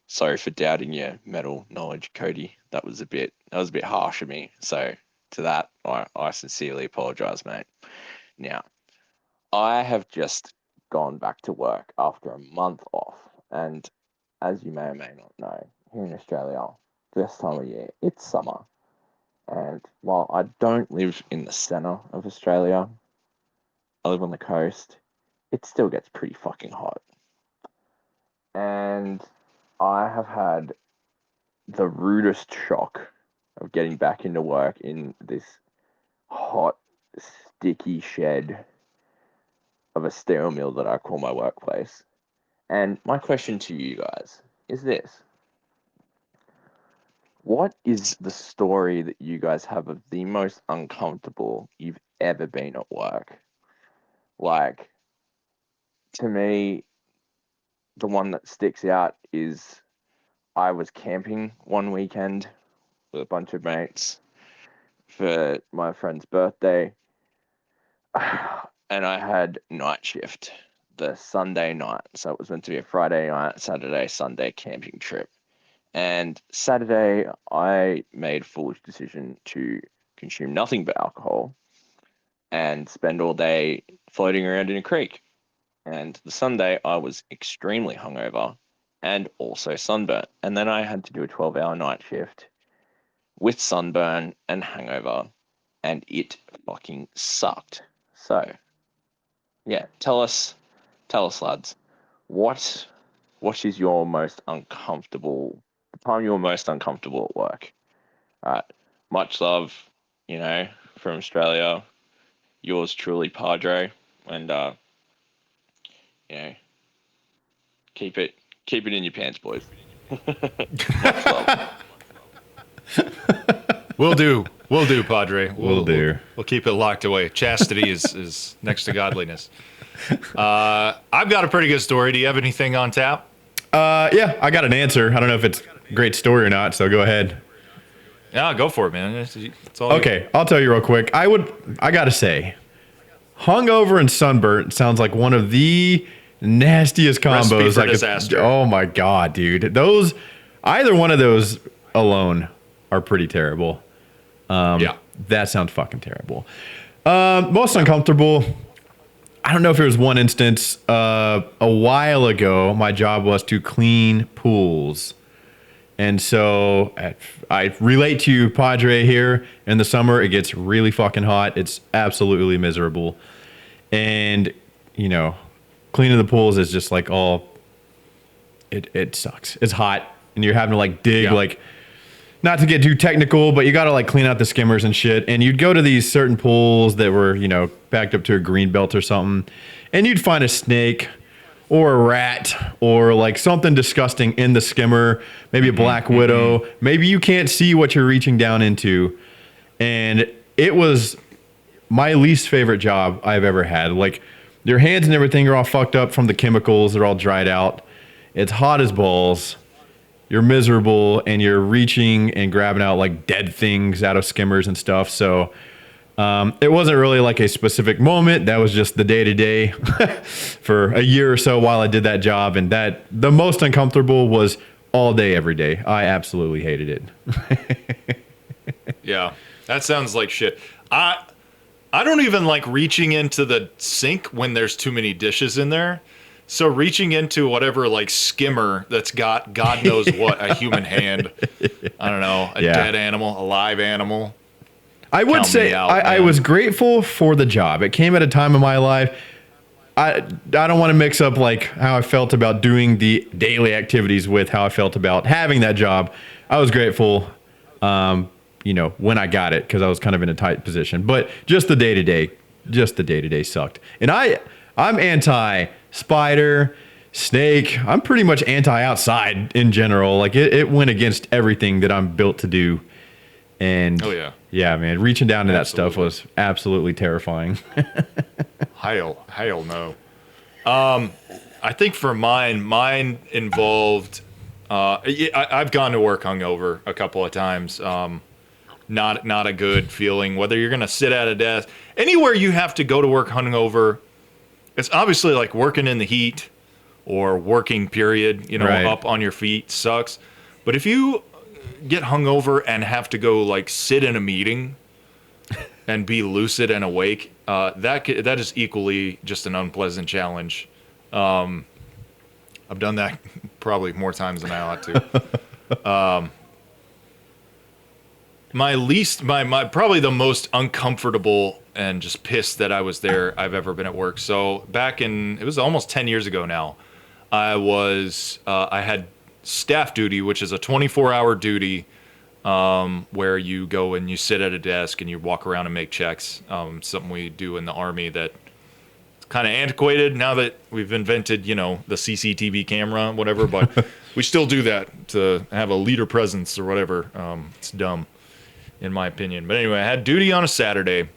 sorry for doubting your metal knowledge, Cody. That was a bit harsh of me. So to that, I sincerely apologize, mate. Now, I have just gone back to work after a month off, and as you may or may not know, here in Australia, this time of year, it's summer. And while I don't live in the centre of Australia, I live on the coast, it still gets pretty fucking hot. And I have had the rudest shock of getting back into work in this hot, sticky shed of a steel mill that I call my workplace. And my question to you guys is this. What is the story that you guys have of the most uncomfortable you've ever been at work? Like, to me, the one that sticks out is I was camping one weekend with a bunch of mates for my friend's birthday, and I had night shift the Sunday night. So it was meant to be a Friday night, Saturday, Sunday camping trip. And Saturday, I made a foolish decision to consume nothing but alcohol and spend all day floating around in a creek. And the Sunday, I was extremely hungover and also sunburnt. And then I had to do a 12-hour night shift with sunburn and hangover, and it fucking sucked. So, yeah, tell us, lads, what is your most uncomfortable, the time you were most uncomfortable at work? All right, much love, from Australia. Yours truly, Padre, and keep it in your pants, boys. Much love. We'll do, Padre. We'll do. We'll keep it locked away. Chastity is next to godliness. I've got a pretty good story. Do you have anything on tap? Yeah, I got an answer. I don't know if it's a great story or not, so go ahead. Yeah, go for it, man. It's all okay, I'll tell you real quick. I gotta say, hungover and sunburnt sounds like one of the nastiest Recipe combos. for Like, disaster. oh my god, dude, either one of those alone are pretty terrible. Yeah. That sounds fucking terrible. Most uncomfortable. I don't know if there was one instance. A while ago, my job was to clean pools. And so I relate to you, Padre, here. In the summer, it gets really fucking hot. It's absolutely miserable. And, you know, cleaning the pools is just like it sucks. It's hot. And you're having to like dig, like, not to get too technical, but you got to like clean out the skimmers and shit. And you'd go to these certain pools that were, you know, backed up to a green belt or something. And you'd find a snake or a rat or like something disgusting in the skimmer, maybe a black widow. Maybe you can't see what you're reaching down into. And it was my least favorite job I've ever had. Like, your hands and everything are all fucked up from the chemicals. They're all dried out. It's hot as balls. You're miserable and you're reaching and grabbing out like dead things out of skimmers and stuff. So it wasn't really like a specific moment. That was just the day to day for a year or so while I did that job. And that the most uncomfortable was all day, every day. I absolutely hated it. Yeah, that sounds like shit. I don't even like reaching into the sink when there's too many dishes in there. So reaching into whatever like skimmer that's got God knows what, a human hand, I don't know, a dead animal, a live animal. I would say I was grateful for the job. It came at a time in my life. I don't want to mix up like how I felt about doing the daily activities with how I felt about having that job. I was grateful, you know, when I got it because I was kind of in a tight position. But just the day to day sucked. And I'm anti spider, snake. I'm pretty much anti outside in general. Like it went against everything that I'm built to do. And yeah, man, reaching down to that stuff was absolutely terrifying. Hell no. I think for mine involved. I've gone to work hungover a couple of times. Not a good feeling. Whether you're gonna sit at a desk, anywhere you have to go to work hungover, it's obviously like working in the heat or working period. You know, up on your feet sucks. But if you get hungover and have to go like sit in a meeting and be lucid and awake, that is equally just an unpleasant challenge. I've done that probably more times than I ought to. My probably the most uncomfortable and just pissed that I was there I've ever been at work. So it was almost 10 years ago now. I had staff duty, which is a 24-hour duty, where you go and you sit at a desk and you walk around and make checks. Something we do in the Army that's kind of antiquated now that we've invented, you know, the CCTV camera, whatever, but we still do that to have a leader presence or whatever. It's dumb, in my opinion. But anyway, I had duty on a Saturday,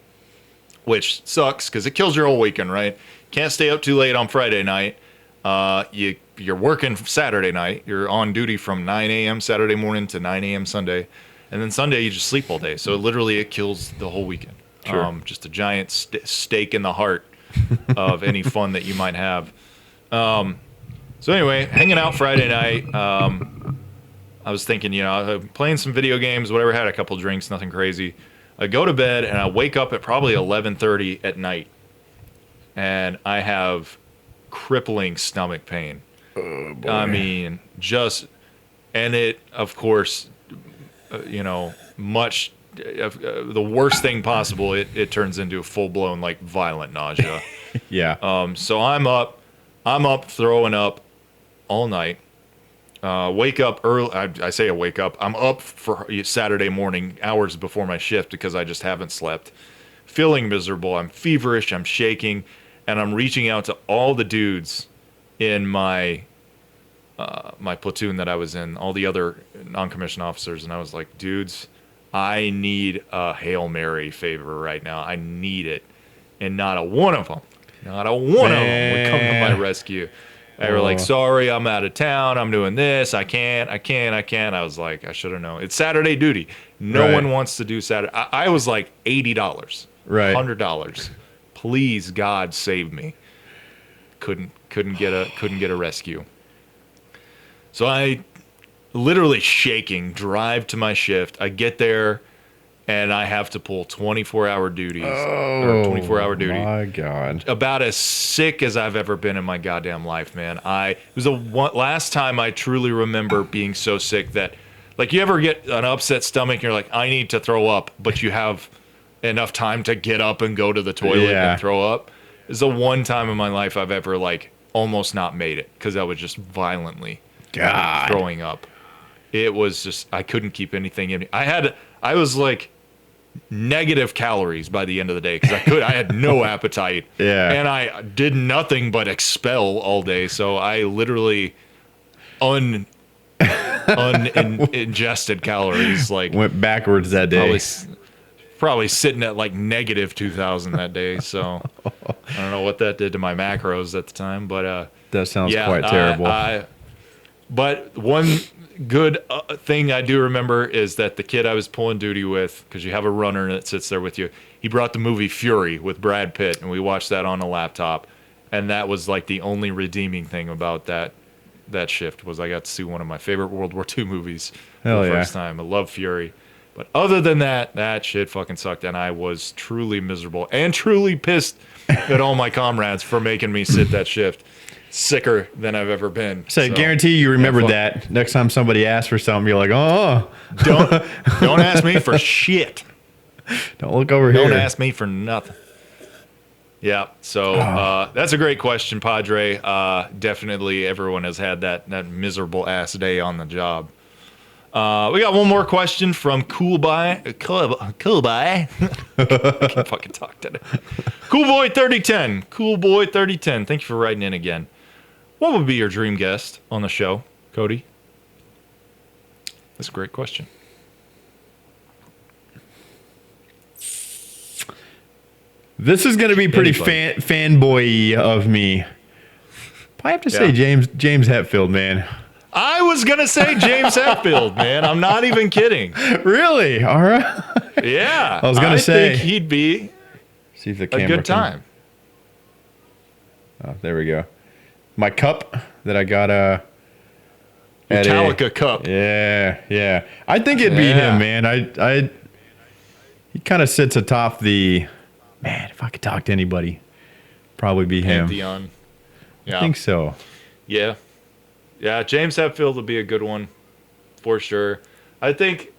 which sucks because it kills your whole weekend, right? Can't stay up too late on Friday night. You're working Saturday night. You're on duty from 9 a.m. Saturday morning to 9 a.m. Sunday. And then Sunday, you just sleep all day. So literally, it kills the whole weekend. Sure. Just a giant stake in the heart of any fun that you might have. So anyway, hanging out Friday night. I was thinking, you know, playing some video games, whatever, had a couple drinks, nothing crazy. I go to bed, and I wake up at probably 11:30 at night. And I have crippling stomach pain. Oh, boy. I mean, and it, of course, you know, much the worst thing possible. It turns into full-blown like violent nausea. Yeah. So I'm up throwing up all night. Wake up early. I say I wake up. I'm up for Saturday morning, hours before my shift because I just haven't slept. Feeling miserable. I'm feverish. I'm shaking. And I'm reaching out to all the dudes in my platoon that I was in, all the other non-commissioned officers, and I was like, dudes, I need a Hail Mary favor right now. I need it. And not a one of them would come to my rescue. They were like, sorry, I'm out of town. I'm doing this. I can't. I was like, I should have known. It's Saturday duty. No one wants to do Saturday. I was like $80. Right. $100. Please, God, save me. couldn't get a rescue. So I literally shaking drive to my shift. I get there and I have to pull 24-hour duties. Or 24-hour duty. Oh my God. About as sick as I've ever been in my goddamn life, man. It was the last time I truly remember being so sick that, like, you ever get an upset stomach and you're like, I need to throw up, but you have enough time to get up and go to the toilet and throw up. It's the one time in my life I've ever, like, almost not made it because I was just violently throwing up. It was just, I couldn't keep anything in me. I was like negative calories by the end of the day because I had no appetite. Yeah. And I did nothing but expel all day. So I literally ingested calories, like, went backwards that day. Probably sitting at like negative 2,000 that day. So I don't know what that did to my macros at the time, but that sounds quite terrible. But one good thing I do remember is that the kid I was pulling duty with, because you have a runner that sits there with you, he brought the movie Fury with Brad Pitt, and we watched that on a laptop. And that was like the only redeeming thing about that shift was I got to see one of my favorite World War II movies for the first time. I love Fury. But other than that shit fucking sucked, and I was truly miserable and truly pissed at all my comrades for making me sit that shift. Sicker than I've ever been. So I guarantee you remember that. Next time somebody asks for something, you're like, oh. Don't ask me for shit. Don't look over here. Don't ask me for nothing. Yeah, so that's a great question, Padre. Definitely everyone has had that miserable ass day on the job. We got one more question from Coolby. I can't fucking talk today. Coolboy3010. Coolboy3010. Thank you for writing in again. What would be your dream guest on the show, Cody? That's a great question. This is going to be pretty fanboy of me. I have to say James Hetfield, man. I was going to say James Hetfield, man. I'm not even kidding. Really? All right. Yeah. I was going to say. I think he'd be see if the a camera good time. Oh, there we go. My cup that I got Metallica cup. Yeah. I think it'd be him, man. He kind of sits atop the, man, if I could talk to anybody, probably be him. Pantheon. Yeah. I think so. Yeah. Yeah, James Hetfield would be a good one for sure. I think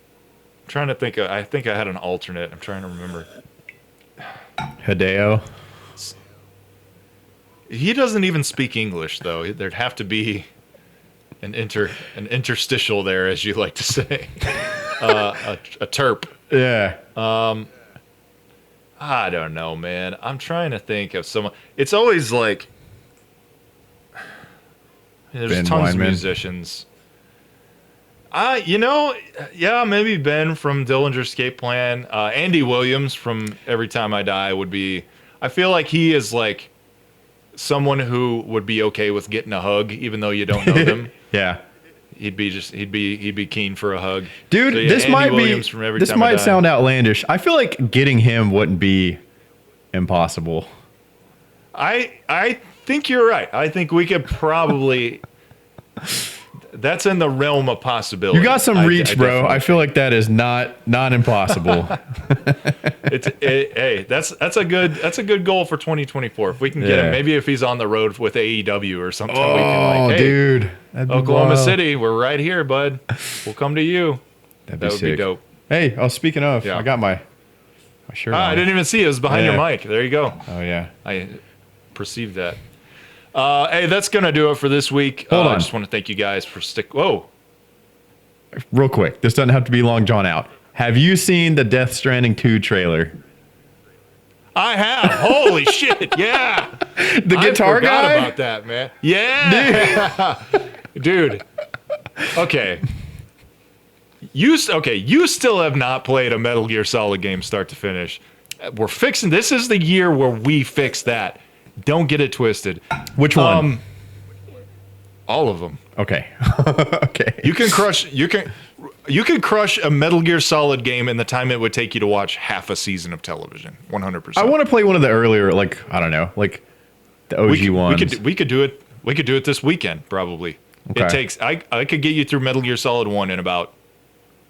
I had an alternate. I'm trying to remember. Hideo. He doesn't even speak English, though. There'd have to be an interstitial there, as you like to say. A terp. Yeah. I don't know, man. I'm trying to think of someone. It's always like there's Ben tons Weinman. of musicians. Maybe Ben from Dillinger Escape Plan. Andy Williams from Every Time I Die would be. I feel like he is like someone who would be okay with getting a hug, even though you don't know them. Yeah. He'd be keen for a hug. Dude, So, yeah, this Andy might Williams from Every this Time I might Die. sound outlandish. I feel like getting him wouldn't be impossible. I think you're right. I think we could probably. That's in the realm of possibility. You got some reach, bro. definitely I feel like that is not impossible. Hey, that's a good goal for 2024. If we can get him, maybe if he's on the road with AEW or something, we can like, hey, dude, that'd be Oklahoma wild. City, we're right here, bud. We'll come to you. That would sick. be dope. Hey, speaking of, Yeah. I got my shirt on. I didn't even see it. It was behind Yeah. your mic. There you go. Oh yeah. I perceived that. Hey, that's gonna do it for this week. Hold on. I just want to thank you guys for Whoa. Real quick, this doesn't have to be long drawn out. Have you seen the Death Stranding 2 trailer? I have. Holy shit. Yeah. The guitar I forgot guy? about that, man. Yeah. Dude. Okay. You still have not played a Metal Gear Solid game start to finish. We're fixing. This is the year where we fix that. Don't get it twisted. Which one? All of them. Okay. Okay. You can crush a Metal Gear Solid game in the time it would take you to watch half a season of television. 100%. I want to play one of the earlier, like, I don't know, like The OG ones. We could do it. We could do it this weekend probably. Okay. It takes. I could get you through Metal Gear Solid 1 in about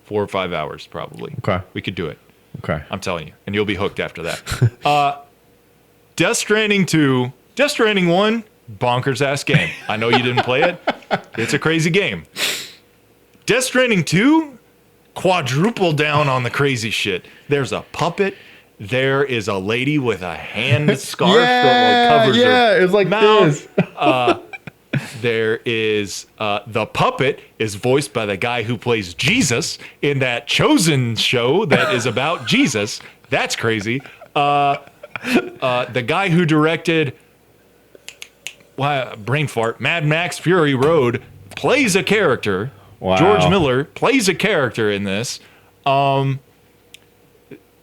4 or 5 hours probably. Okay. We could do it. Okay. I'm telling you, and you'll be hooked after that. Death Stranding 2, Death Stranding 1, bonkers ass game. I know you didn't play it. It's a crazy game. Death Stranding 2, quadruple down on the crazy shit. There's a puppet. There is a lady with a hand scarf that covers her it's like mouth. this. There is the puppet is voiced by the guy who plays Jesus in that Chosen show that is about Jesus. That's crazy. The guy who directed brain fart Mad Max Fury Road plays a character. Wow. George Miller plays a character in this.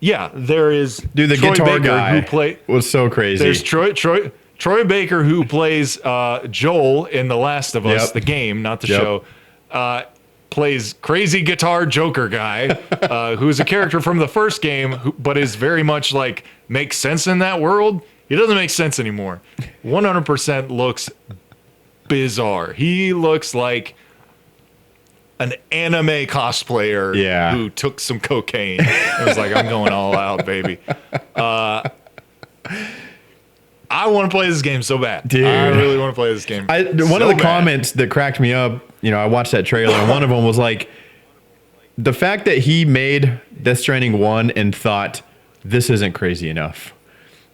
Yeah, there is Dude, the Troy guitar Baker guy was so crazy. There's Troy Baker who plays Joel in The Last of Us, the game, not the show. Plays crazy guitar Joker guy, who's a character from the first game, but is very much like makes sense in that world. He doesn't make sense anymore. 100% looks bizarre. He looks like an anime cosplayer who took some cocaine. It was like, I'm going all out, baby. I want to play this game so bad. Dude. I really want to play this game. One of the comments that cracked me up, I watched that trailer, and one of them was like, the fact that he made Death Stranding 1 and thought, this isn't crazy enough.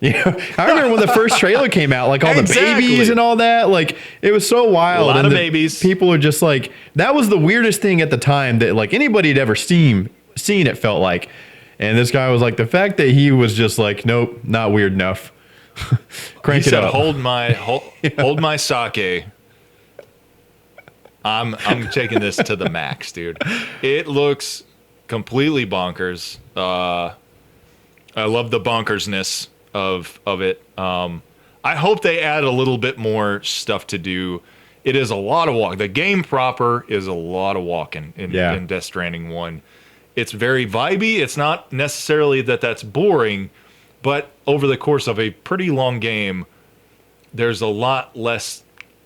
I remember when the first trailer came out, like all the babies and all that, like it was so wild. A lot of babies. People are just like, that was the weirdest thing at the time that like anybody had ever seen, it felt like. And this guy was like, the fact that he was just like, nope, not weird enough. Crank it up. Hold my sake. I'm taking this to the max, dude. It looks completely bonkers. I love the bonkersness of it. I hope they add a little bit more stuff to do. It is a lot of walk. The game proper is a lot of walking in Death Stranding 1. It's very vibey. It's not necessarily that's boring, but over the course of a pretty long game, there's a lot less.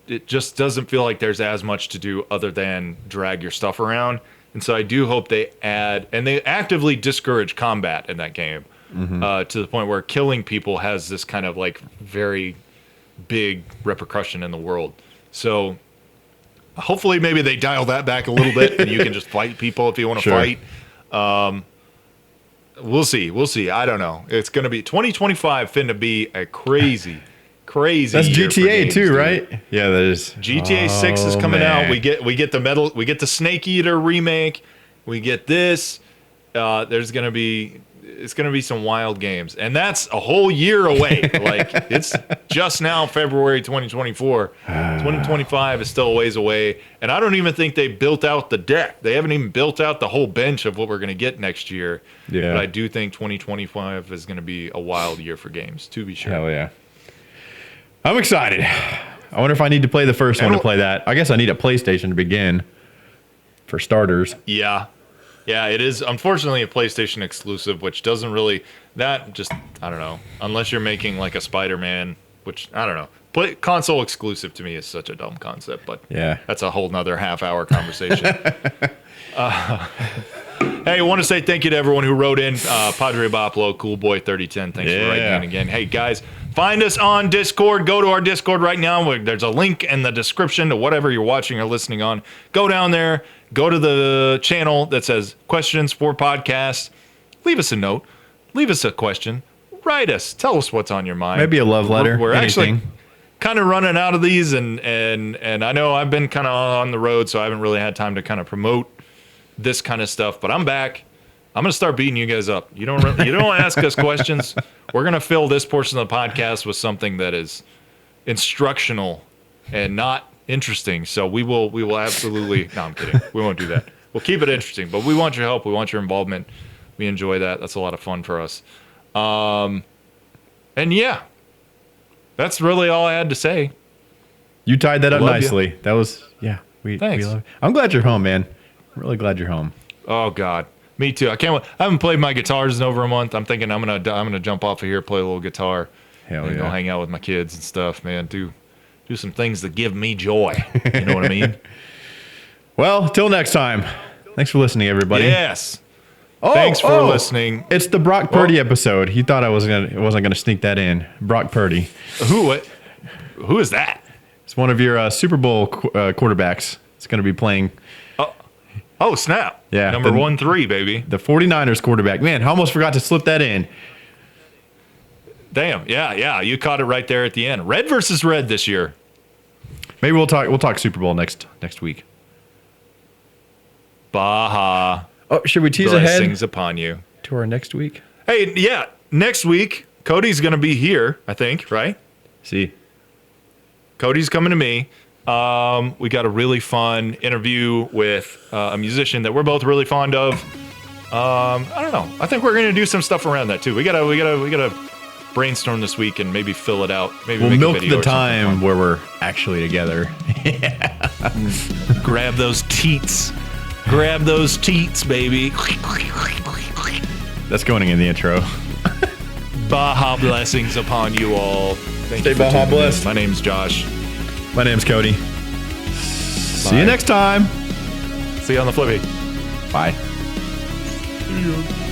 It just doesn't feel like there's as much to do other than drag your stuff around. And so I do hope they add, and they actively discourage combat in that game. To the point where killing people has this kind of like very big repercussion in the world. So hopefully maybe they dial that back a little bit and you can just fight people if you want to fight. We'll see. I don't know. It's going to be 2025 finna be a crazy That's year for GTA games, too, dude. right? Yeah, that is. GTA 6 is coming out. We get the Snake Eater remake. We get this. It's going to be some wild games. And that's a whole year away. Like, it's just now February 2024. 2025 is still a ways away. And I don't even think they built out the deck. They haven't even built out the whole bench of what we're going to get next year. Yeah. But I do think 2025 is going to be a wild year for games, to be sure. Hell yeah. I'm excited. I wonder if I need to play the first one to play that. I guess I need a PlayStation to begin, for starters. Yeah. Yeah, it is unfortunately a PlayStation exclusive, which doesn't really, I don't know, unless you're making like a Spider-Man, which I don't know. Console exclusive to me is such a dumb concept, but that's a whole nother half-hour conversation. Hey, I want to say thank you to everyone who wrote in. Padre Boplo, Cool Boy 3010, thanks for writing in again. Hey, guys, find us on Discord. Go to our Discord right now. There's a link in the description to whatever you're watching or listening on. Go down there. Go to the channel that says Questions for Podcasts. Leave us a note. Leave us a question. Write us. Tell us what's on your mind. Maybe a love letter. We're actually kind of running out of these, and I know I've been kind of on the road, so I haven't really had time to kind of promote this kind of stuff. But I'm back. I'm gonna start beating you guys up. You don't ask us questions. We're gonna fill this portion of the podcast with something that is instructional and not interesting. So we will absolutely. No, I'm kidding. We won't do that. We'll keep it interesting, but we want your help. We want your involvement. We enjoy that. That's a lot of fun for us. And yeah, that's really all I had to say. You tied that up nicely. You. That was Thanks. We love it. I'm glad you're home, man. I'm really glad you're home. Oh God, me too. I haven't played my guitars in over a month. I'm thinking I'm gonna jump off of here, play a little guitar. Hell and yeah. go hang out with my kids and stuff, man. Do some things that give me joy. You know what I mean? Well, till next time. Thanks for listening, everybody. Yes. Oh, Thanks for listening. It's the Brock Purdy episode. He thought I wasn't gonna sneak that in. Brock Purdy. Who is that? It's one of your Super Bowl quarterbacks. It's gonna be playing Oh, snap. Yeah, Number 1-3, baby. the 49ers quarterback. Man, I almost forgot to slip that in. Damn. Yeah. You caught it right there at the end. Red versus red this year. Maybe we'll talk Super Bowl next week. Baha. Oh, should we tease Blessings ahead upon you. to our next week? Hey, yeah. Next week, Cody's going to be here, I think, right? See. Cody's coming to me. We got a really fun interview with a musician that we're both really fond of. I don't know. I think we're going to do some stuff around that too. We gotta brainstorm this week and maybe fill it out. Maybe We'll make a milk video the or something time fun. where we're actually together. Grab those teats. Grab those teats, baby. That's going in the intro. Baja blessings upon you all. Thank Stay you for Baja tuning in. blessed. My name's Josh. My name's Cody. See you Bye. next time. See you on the flippy. Bye. See ya.